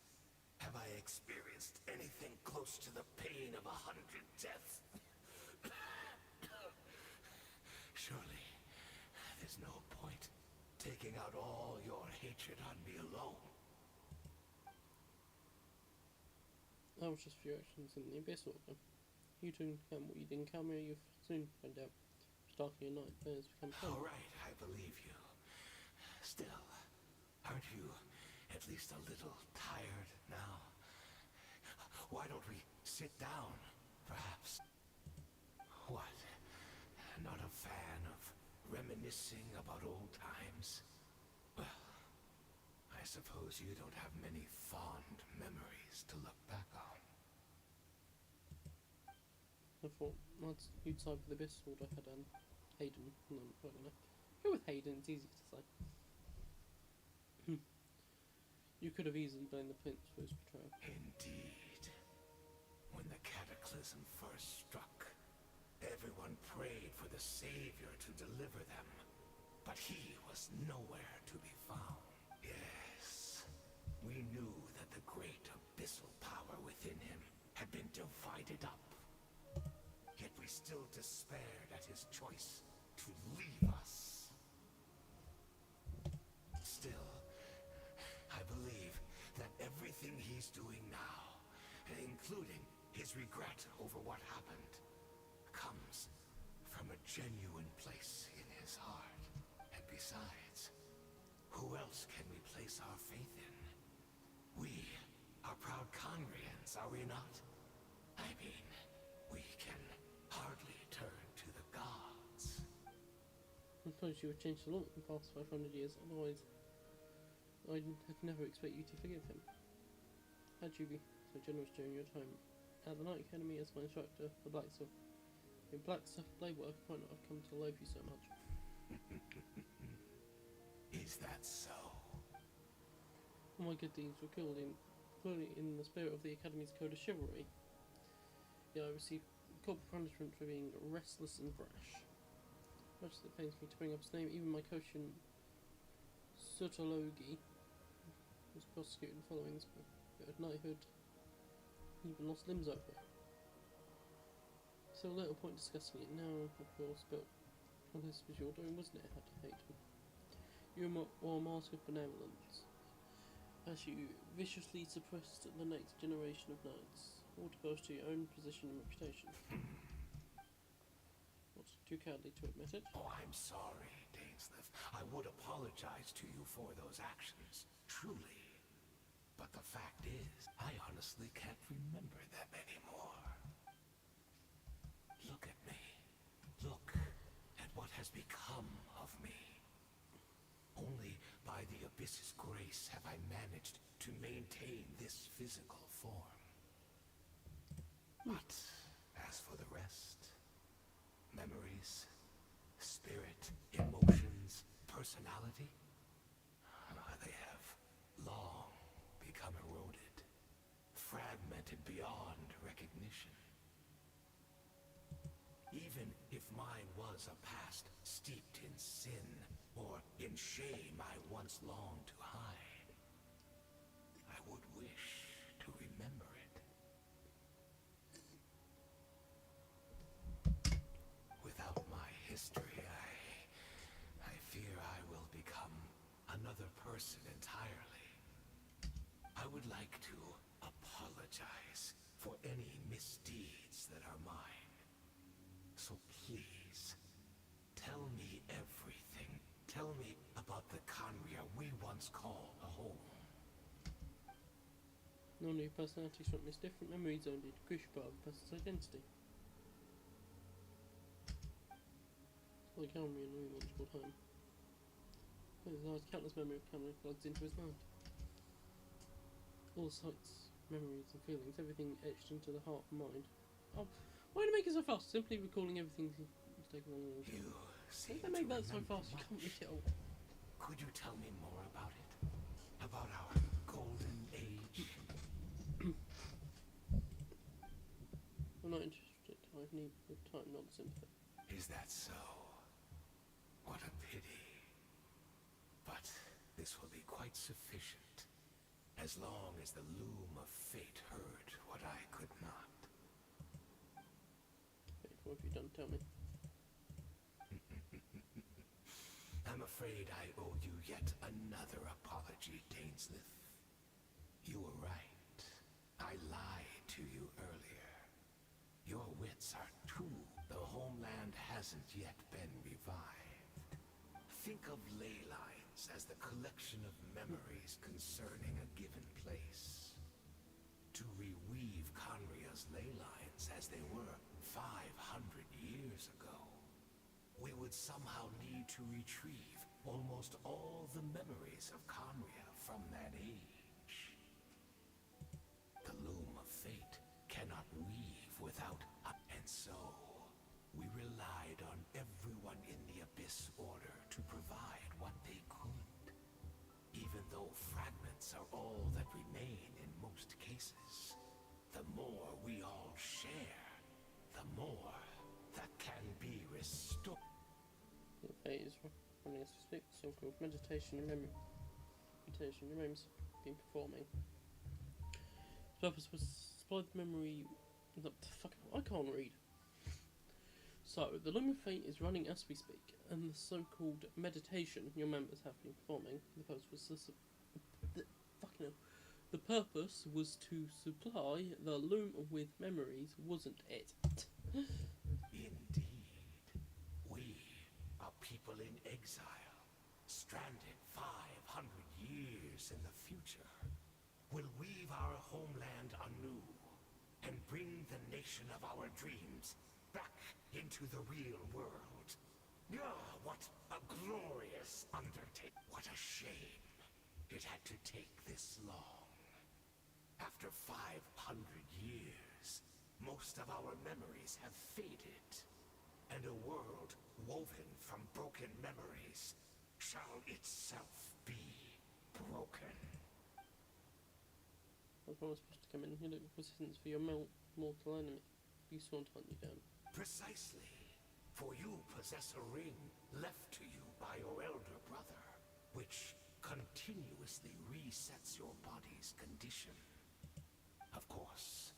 have I experienced anything close to the pain of 100 deaths. Surely, there's no point taking out all your hatred on me alone. That was just for your actions in the Abyss Order. You two encounter what you didn't encounter, you'll soon find out. Starting your nightmares become common. All right, I believe you. Still, aren't you at least a little tired now? Why don't we sit down, perhaps? What? Not a fan of reminiscing about old times? Well, I suppose you don't have many fond memories to look back on. I thought you'd side with the Abyss Order had Hayden. No, I'm not gonna go with Hayden, it's easy to say. You could have easily blamed the Prince for his betrayal. Indeed. When the cataclysm first struck, everyone prayed for the Savior to deliver them. But he was nowhere to be found. Yes, we knew that the great abyssal power within him had been divided up. Yet we still despaired at his choice to leave us. Still, I believe that everything he's doing now, including his regret over what happened, comes from a genuine place in his heart. And besides, who else can we place our faith in? We are proud Conrians, are we not? I mean, we can hardly turn to the gods. I suppose you have changed a lot in the past 500 years, otherwise I'd never expect you to forgive him. How'd you be so generous during your time at the Night Academy as my instructor, the blacksmith? Your blacksmith blade work might not have come to loathe you so much. Is that so? All my good deeds were killed clearly in the spirit of the Academy's code of chivalry. Yet I received corporal punishment for being restless and brash. Much as it pains me to bring up his name, even my Koshin Sutologi was prosecuted following this bit of knighthood. He even lost limbs over it. So little point discussing it now, of course, but well, this was your doing, wasn't it? I had to hate him. You wore a mask of benevolence, as you viciously suppressed the next generation of knights, all to boast to your own position and reputation. Not too cowardly to admit it. Oh, I'm sorry, Dainsleif. I would apologize to you for those actions, truly. But the fact is, I honestly can't remember them anymore. Look at me. Look at what has become of me. Only by the Abyss's grace have I managed to maintain this physical form. But as for the rest, memories, spirit, emotions, personality, they have long become eroded, fragmented beyond recognition. Even if mine was a past steeped in sin or in shame I once longed to hide, I would wish to remember it. Without my history, I fear I will become another person entirely. I would like to apologize for any misdeeds that are mine. So please, tell me everything. Tell me about the Conria we once called a home. Normally, personality struck me as different. Memories are indeed a crucial part of a person's identity. So like Cameron in a room once called home. There's a countless memory of Cameron plugs into his mind. All the sights, memories and feelings, everything etched into the heart and mind. Oh, why do you make it so fast? Simply recalling everything he's taken along with him. You seem Why do they to make that so remember fast you can't much. read it all? Could you tell me more about it? About our golden age? I'm not interested. I need the time, not the sympathy. Is that so? What a pity. But this will be quite sufficient, as long as the loom of fate heard what I could not. Wait, what have you done? Tell me. I'm afraid I owe you yet another apology, Dainsleif. You were right. I lied to you earlier. Your wits are true. The homeland hasn't yet been revived. Think of ley lines as the collection of memories concerning a given place. To reweave Conria's ley lines as they were 500 years ago, we would somehow need to retrieve almost all the memories of Conria from that age. The loom of fate cannot weave without and so we relied on everyone in the Abyss Order to provide what they could. Even though fragments are all that remain in most cases, the more we all share, the more that can be restored. Your fate is running as we speak. So-called meditation and memory. Meditation your memories been performing. Its purpose was to supply the memory. Fuck, I can't read. So the Loom of Fate is running as we speak, and the so-called meditation your members have been performing. The purpose was the purpose was to supply the loom with memories, wasn't it? Indeed. We are people in exile, stranded 500 years in the future. Will weave our homeland anew and bring the nation of our dreams back into the real world. Ah, what a glorious undertaking. What a shame it had to take this long. After 500 years, most of our memories have faded, and a world woven from broken memories shall itself be broken. I was supposed to come in here looking for assistance for your mortal enemy. You saw to hunt you down. Precisely. For you possess a ring left to you by your elder brother, which continuously resets your body's condition. Of course,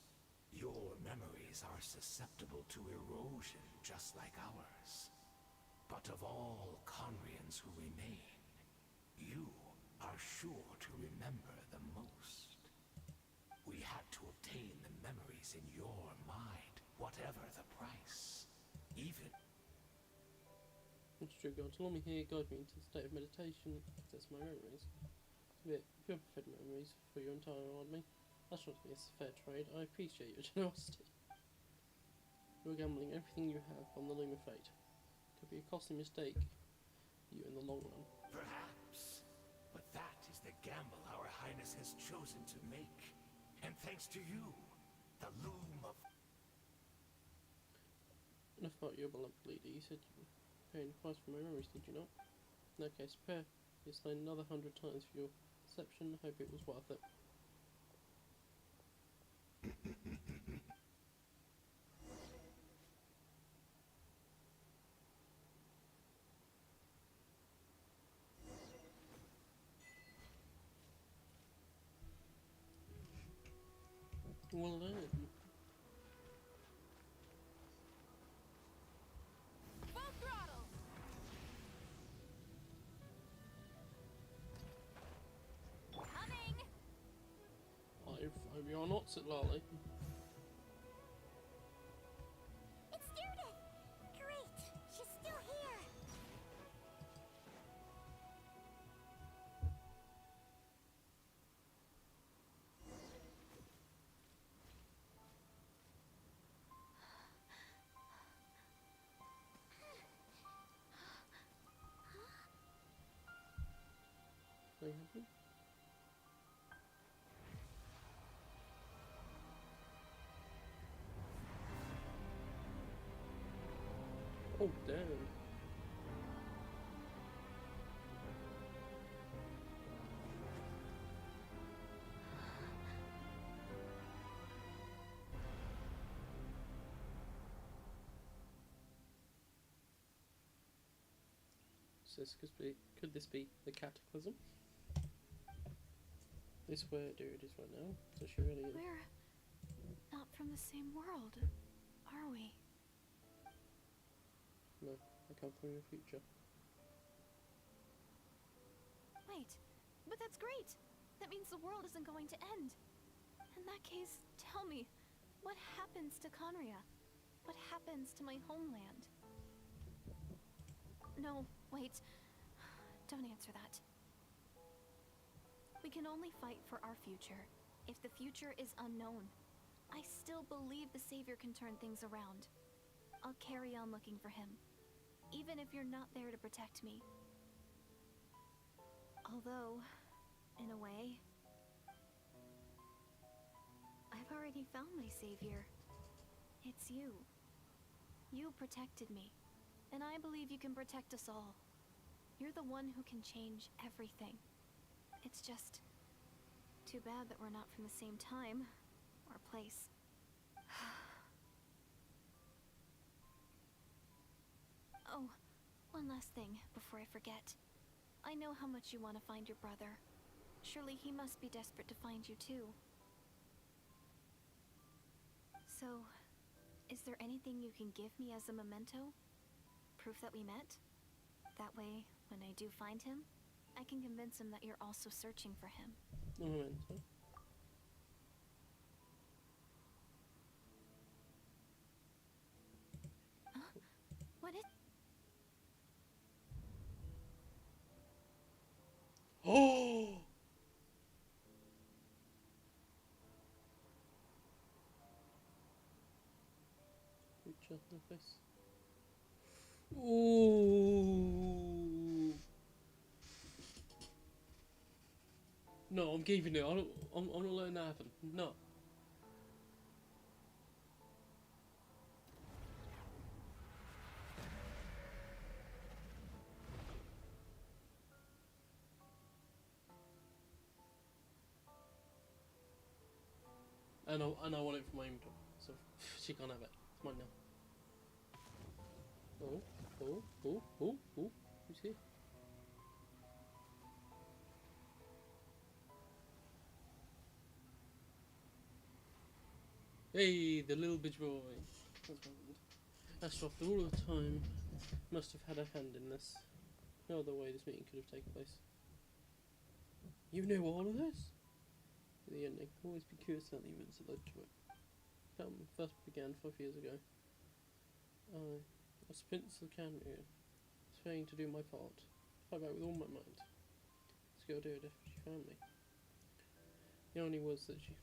your memories are susceptible to erosion just like ours. But of all Conrians who remain, you are sure to remember the most. We had to obtain the memories in your mind, whatever the price. Even... It's true, God. Allow me here, guide me into the state of meditation, access my memories. It's a bit purified memories for your entire army. That's not to be a fair trade. I appreciate your generosity. You're gambling everything you have on the Loom of Fate. Could be a costly mistake for you in the long run. Perhaps. But that is the gamble our Highness has chosen to make. And thanks to you, the Loom of... Enough about your beloved leader. You said you were paying the price for my memories, did you not? In that case, prepare. You're slain another 100 times for your deception. Hope it was worth it. Well then. Full throttle! Coming! Maybe or not, said Lolly. It's Judith! Great! She's still here! Something happening? Oh, damn. So this could this be the cataclysm? This where Rederb is right now, so she really is. We're not from the same world, are we? No, I come from your future. Wait, but that's great! That means the world isn't going to end. In that case, tell me, what happens to Conria? What happens to my homeland? No, wait. Don't answer that. We can only fight for our future. If the future is unknown, I still believe the Savior can turn things around. I'll carry on looking for him, even if you're not there to protect me. Although, in a way, I've already found my Savior. It's you. You protected me, and I believe you can protect us all. You're the one who can change everything. It's just too bad that we're not from the same time or place. Oh, one last thing before I forget. I know how much you want to find your brother. Surely he must be desperate to find you too. So, is there anything you can give me as a memento? Proof that we met? That way, when I do find him, I can convince him that you're also searching for him. A memento. What is... Oh! Future in the face. Ooh! No, I'm keeping it. I'm not letting that happen. No. And I want it for my inventory, so she can't have it. It's mine now. Oh, who's here? Hey, the little bitch boy. That's after all the time, must have had a hand in this. No other way this meeting could have taken place. You knew all of this? The ending. Always be curious about the events that led to it. That first began 5 years ago. I was Prince of Canria, trying to do my part, fight back with all my might. This girl did if she found me. The only was that she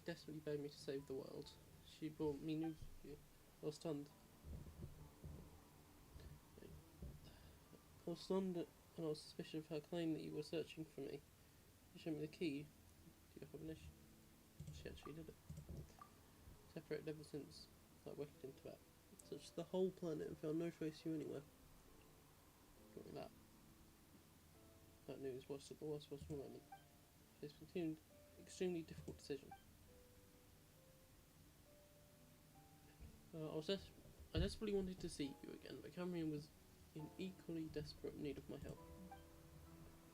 desperately begged me to save the world. She brought me news of you. I was stunned. I was stunned and I was suspicious of her claim that you were searching for me. She showed me the key to your combination. She actually did it. Separated ever since I worked into that. Searched the whole planet and found no trace of you anywhere. Not like that. That news was at the worst possible moment. It's an extremely difficult decision. I desperately wanted to see you again, but Cameron was in equally desperate need of my help. I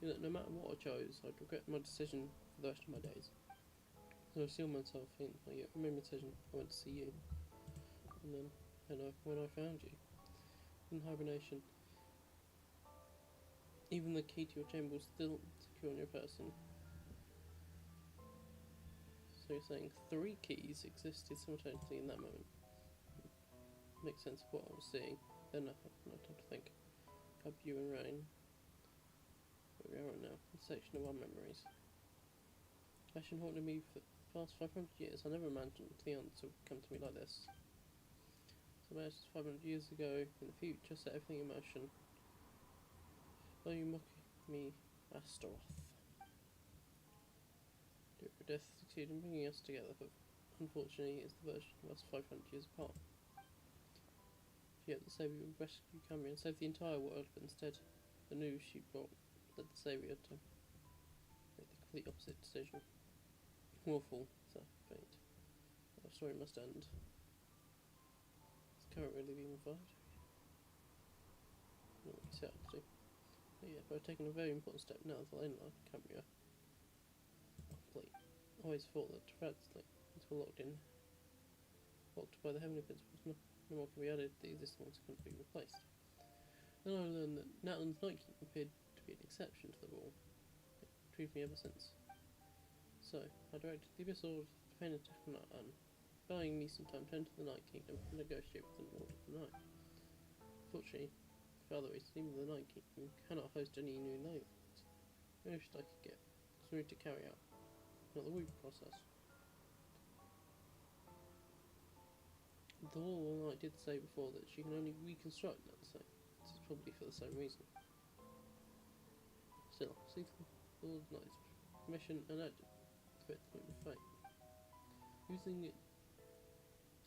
knew that no matter what I chose, I'd regret my decision for the rest of my days. So I sealed myself in. I made my decision. I went to see you, and then when I found you in hibernation, even the key to your chamber was still secure on your person. So you're saying 3 keys existed simultaneously in that moment. Makes sense of what I was seeing. Then I had no time to think. Cub, you and Rain. Where we are right now, a section of our memories. Passion haunted me for the past 500 years. I never imagined the answer would come to me like this. So just 500 years ago, in the future, set everything in motion. Though you mock me, Astaroth. Death succeeded in bringing us together, but unfortunately it's the version of us 500 years apart. She had the Saviour would rescue Cambria and save the entire world, but instead the news she brought led the Saviour to make the complete opposite decision. Awful, so fate. Our story must end. Is current really being revived? Not what you set out to do. But yeah, but I've taken a very important step now that I know Cambria complete. I always thought that threads like these were locked by the heavenly principles. No more can be added, the existing ones couldn't be replaced. Then I learned that Natlan's Night King appeared to be an exception to the rule. It intrigued me ever since. So, I directed the Abyss Order to defend and attack Natlan, buying me some time to enter the Night Kingdom and negotiate with the Lord of the Night. Fortunately, for other reasons, even the Night Kingdom cannot host any new names. The most I could get was for me to carry out, not the weaving process. The Lord did say before that she can only reconstruct that, so this is probably for the same reason. Still, see the Lord Knight's permission and added to it the fate. Using it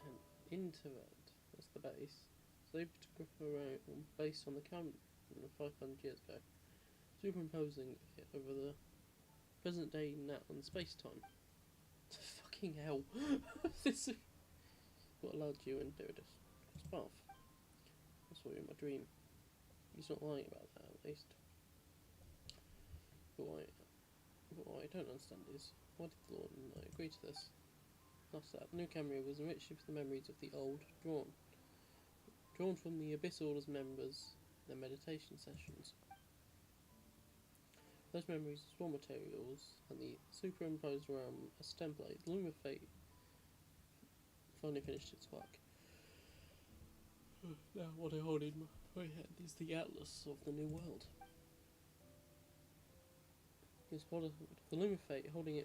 an interred as the base, they took her own based on the canon of 500 years ago, superimposing it over the present day Natlan space-time. Fucking hell. This is what allowed you and Rederb to cross path. I saw you in my dream. He's not lying about that, at least. But what I don't understand is, why did the Lord and I agree to this? After that, New Cambria was enriched with the memories of the old drawn from the Abyss Order's members in their meditation sessions. Those memories as raw materials and the superimposed realm as template, the Loom of Fate finally finished its work. Now what I hold in my hand is the Atlas of the New World. It's part of the Loom of Fate, holding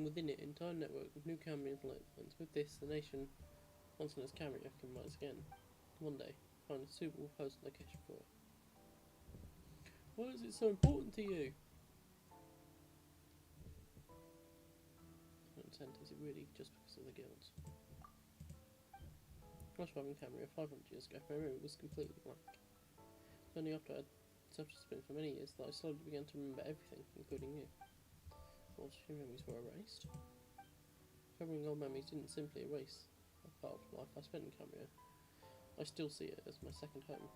within it an entire network of new Cambrian lifelines. With this, the nation, once known as Cambria, can rise again. One day, find a suitable host location for it. Why is it so important to you? Is it really just because of the guilds? I was driving Cambria 500 years ago. My memory was completely blank. It was only after I had self-discipline for many years that I slowly began to remember everything, including you. Well, few memories were erased. Recovering old memories didn't simply erase a part of life I spent in Cambria. I still see it as my second home.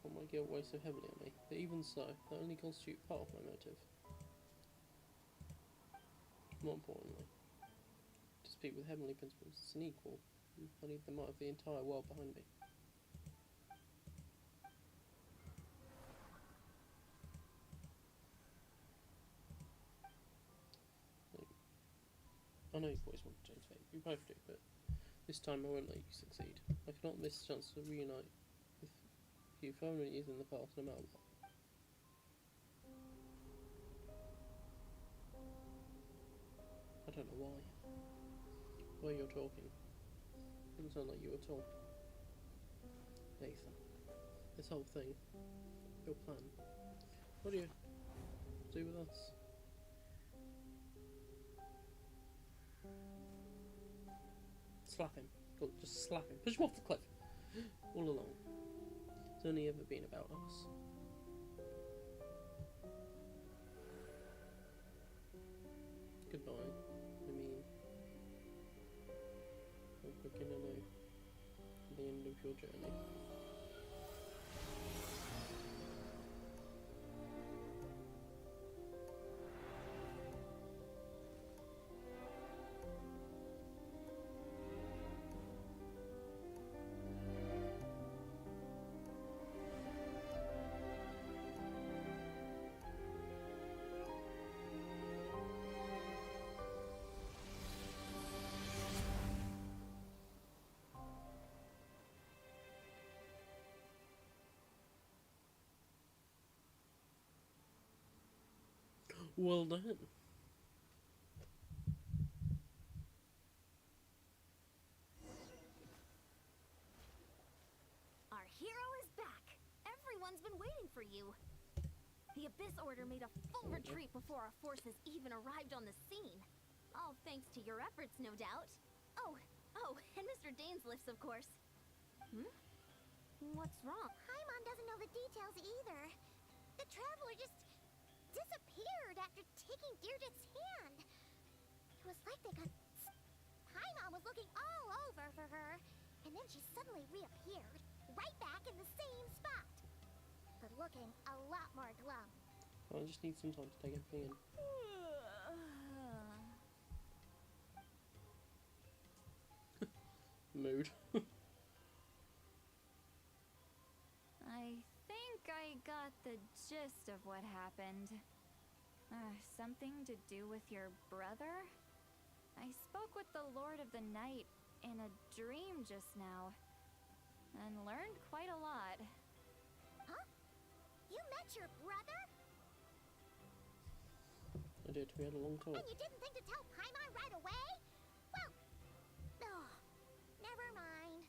All my guilt weighs so heavily on me, but even so, that only constitute part of my motive. More importantly, to speak with heavenly principles as an equal, I need the might of the entire world behind me. I know you boys want to change fate, you both do, but this time I won't let you succeed. I cannot miss the chance to reunite with you 500 years in the past, no matter what. I don't know why. The way you're talking, it doesn't sound like you at all. Nathan, this whole thing, your plan, what do you do with us? Slap him. Go, just slap him. Push him off the cliff. All along. It's only ever been about us. Goodbye. I mean, how quick can I know the end of your journey? Well done. Our hero is back. Everyone's been waiting for you. The Abyss Order made a full retreat before our forces even arrived on the scene. All thanks to your efforts, no doubt. Oh, and Mr. Dainsliff's, of course. What's wrong? Paimon doesn't know the details either. The traveler just disappeared after taking Deirdre's hand. It was like they got... Paimon was looking all over for her, and then she suddenly reappeared, right back in the same spot. But looking a lot more glum. I just need some time to take everything in. Mood. I think I got the gist of what happened. Something to do with your brother? I spoke with the Lord of the Night in a dream just now, and learned quite a lot. Huh? You met your brother? I did, we had a long talk. And you didn't think to tell Paimon right away? Well, oh, never mind.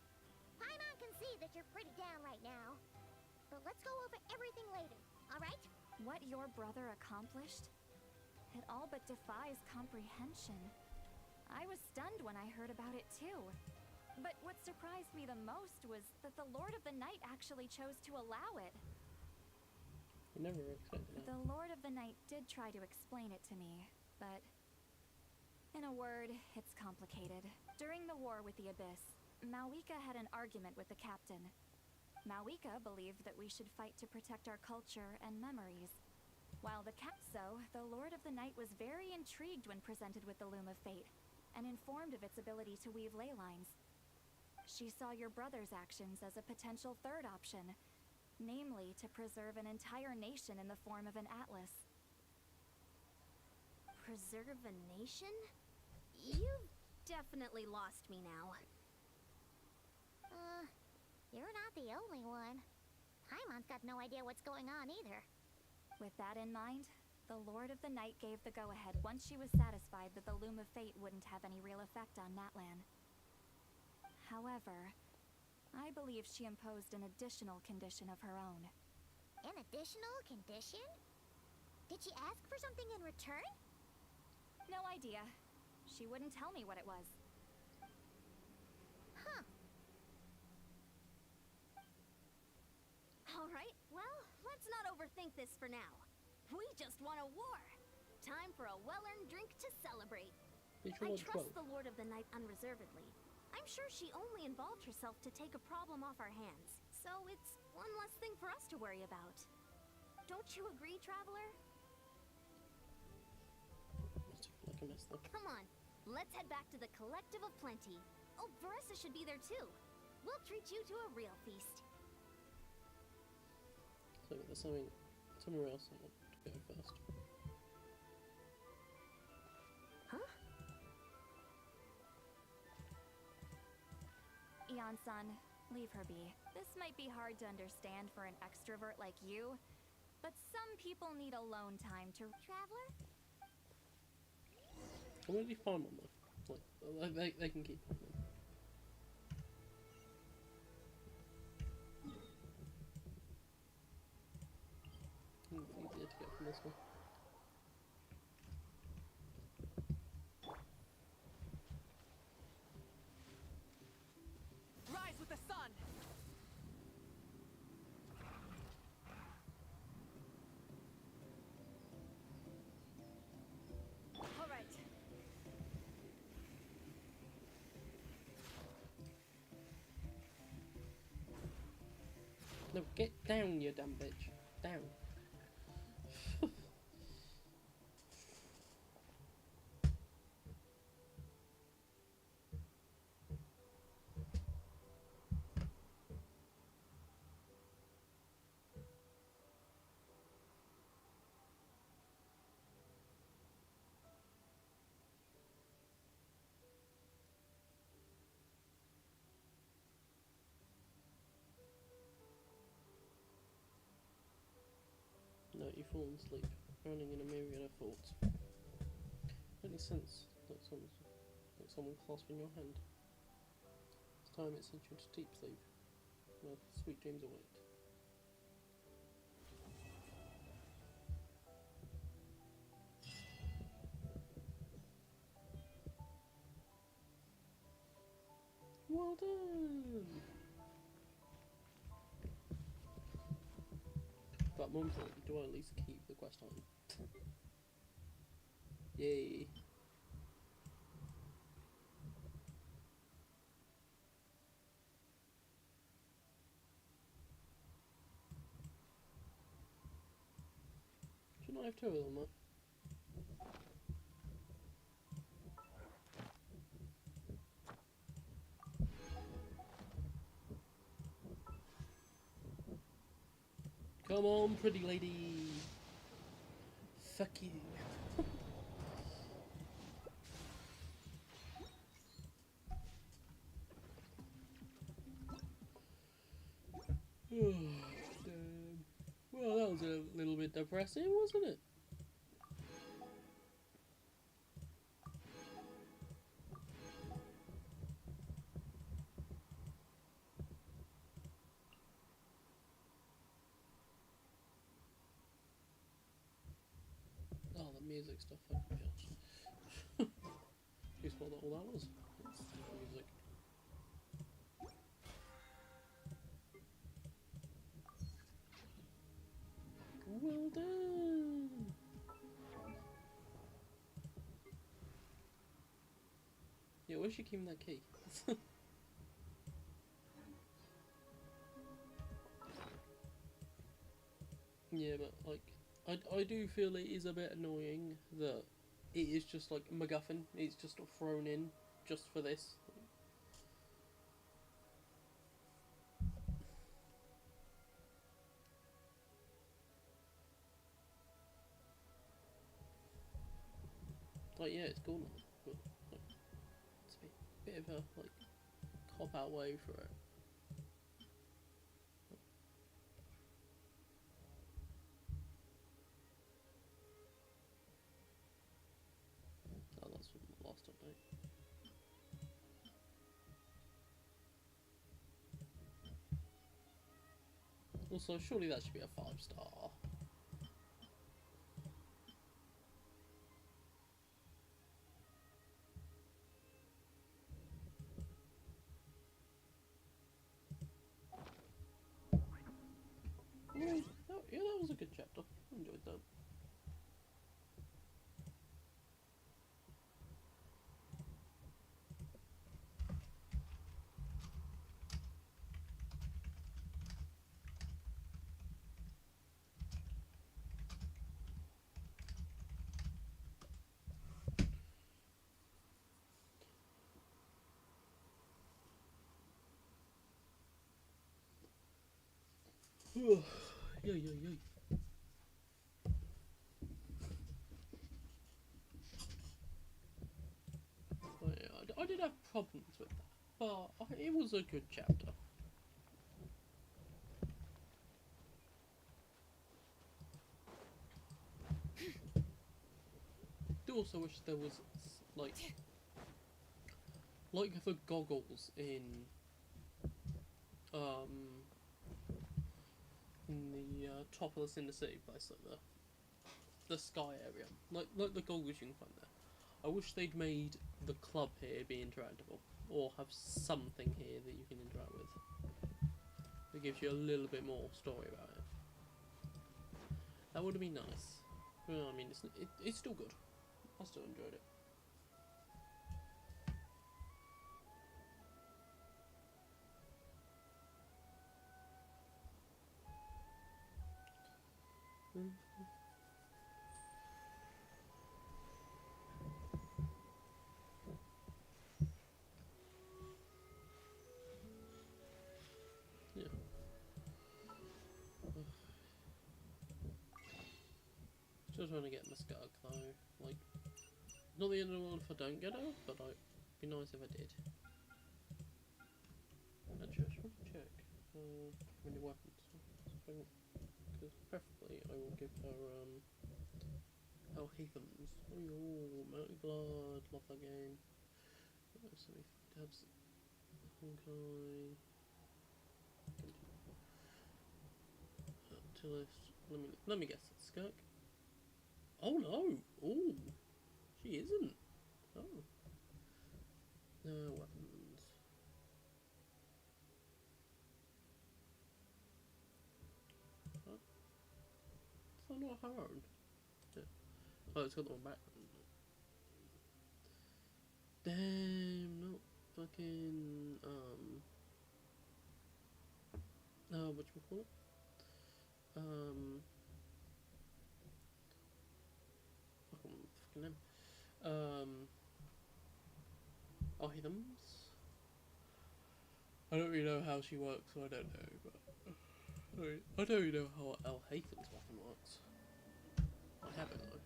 Paimon can see that you're pretty down right now. But let's go over everything later, alright? What your brother accomplished? It all but defies comprehension. I was stunned when I heard about it too. But what surprised me the most was that the Lord of the Night actually chose to allow it. I never expected that. The Lord of the Night did try to explain it to me, but in a word, it's complicated. During the war with the Abyss, Malwika had an argument with the captain. Malwika believed that we should fight to protect our culture and memories, while the the Lord of the Night was very intrigued when presented with the Loom of Fate, and informed of its ability to weave ley lines. She saw your brother's actions as a potential third option, namely to preserve an entire nation in the form of an atlas. Preserve a nation? You've definitely lost me now. You're not the only one. Paimon's got no idea what's going on either. With that in mind, the Lord of the Night gave the go-ahead once she was satisfied that the Loom of Fate wouldn't have any real effect on Natlan. However, I believe she imposed an additional condition of her own. An additional condition? Did she ask for something in return? No idea. She wouldn't tell me what it was. Huh. Alright, well, let's not overthink this for now. We just won a war. Time for a well-earned drink to celebrate. I trust the Lord of the Night unreservedly. I'm sure she only involved herself to take a problem off our hands, so it's one less thing for us to worry about. Don't you agree, Traveler? Like a mess though. Come on, let's head back to the Collective of Plenty. Oh, Varessa should be there too. We'll treat you to a real feast. So there's somewhere else I want to go first. Huh? Eon-san, leave her be. This might be hard to understand for an extrovert like you, but some people need alone time to... Traveler? I'm gonna be fine on them. Like, they can keep on them. It's easier to get from this one. Rise with the sun! All right. No, get down, you damn bitch. Down. No, you've fallen asleep, drowning in a myriad of thoughts. Only sense that someone clasping your hand. This time it sent you into deep sleep, where sweet dreams await. done! But more importantly, do I at least keep the quest on? Yay! Shouldn't I have two of them though? Come on, pretty lady! Fuck you! Damn. Well, that was a little bit depressing, wasn't it? Oh, the music stuff, fucking gosh. Guess what all that was? It's music. Well done! Yeah, where's she keeping that key? Yeah, but like, I do feel it is a bit annoying that it is just like MacGuffin. It's just thrown in just for this. Like, yeah, it's cool now, but like, it's a bit of a like cop out way for it. Oh, that's from the last update. Also, surely that should be a 5-star. Yeah, that was a good chapter. I enjoyed that. Yay, yay, yay. But yeah, I did have problems with that, but it was a good chapter. I do also wish there was like the goggles in the top of the Cinder City place, like the sky area, like the goggles you can find there. I wish they'd made the club here be interactable, or have something here that you can interact with. That gives you a little bit more story about it. That would have been nice. Well, I mean, it's still good. I still enjoyed it. Yeah. Still trying to get my Skug though. Like, not the end of the world if I don't get her, but like, it'd be nice if I did. Actually, I just want to check how many weapons. Because preferably I will give her Hell Heathens. Oh, yo, Melty Blood, love that game. So many tabs. Honkai. Tillis. Let me guess. Skirk. Oh no! Oh, she isn't. Oh. Weapons. Huh? Is that not her own? Yeah. Oh, it's got the one background. Damn, not fucking, whatchamacallit? Fucking name. Items? I don't really know how she works, so I don't know, but I don't really know how El Haytham's weapon works. I have it though.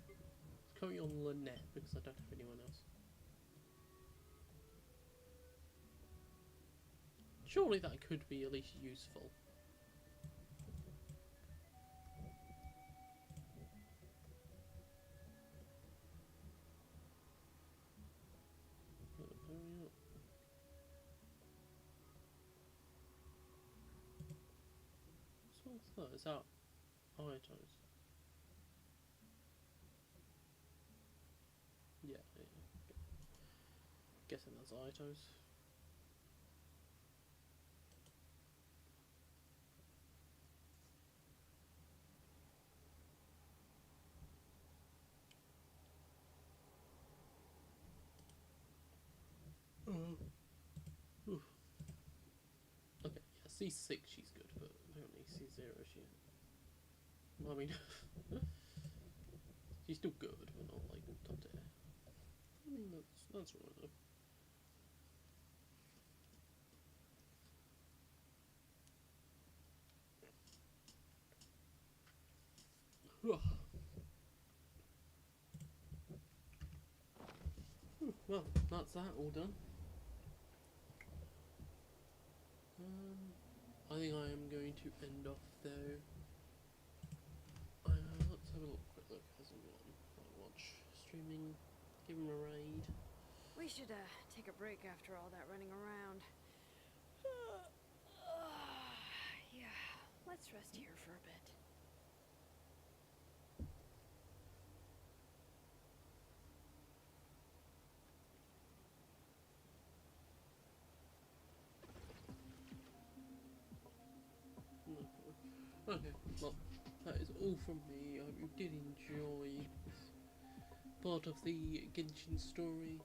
It's currently on Lynette because I don't have anyone else. Surely that could be at least useful. Hurry up. What's that? Is that Itos? Yeah. Guessing that's Itos. Oof. Okay, yeah, C6 she's good, but apparently C0 she isn't. I mean, she's still good, but not like top tier. I mean, that's alright though. Well, that's that all done. I think I am going to end off though. Let's have a quick look. Has anyone watch streaming? Give him a raid. We should take a break after all that running around. Yeah, let's rest here for a bit. Okay, well, that is all from me. I hope you did enjoy this part of the Genshin story.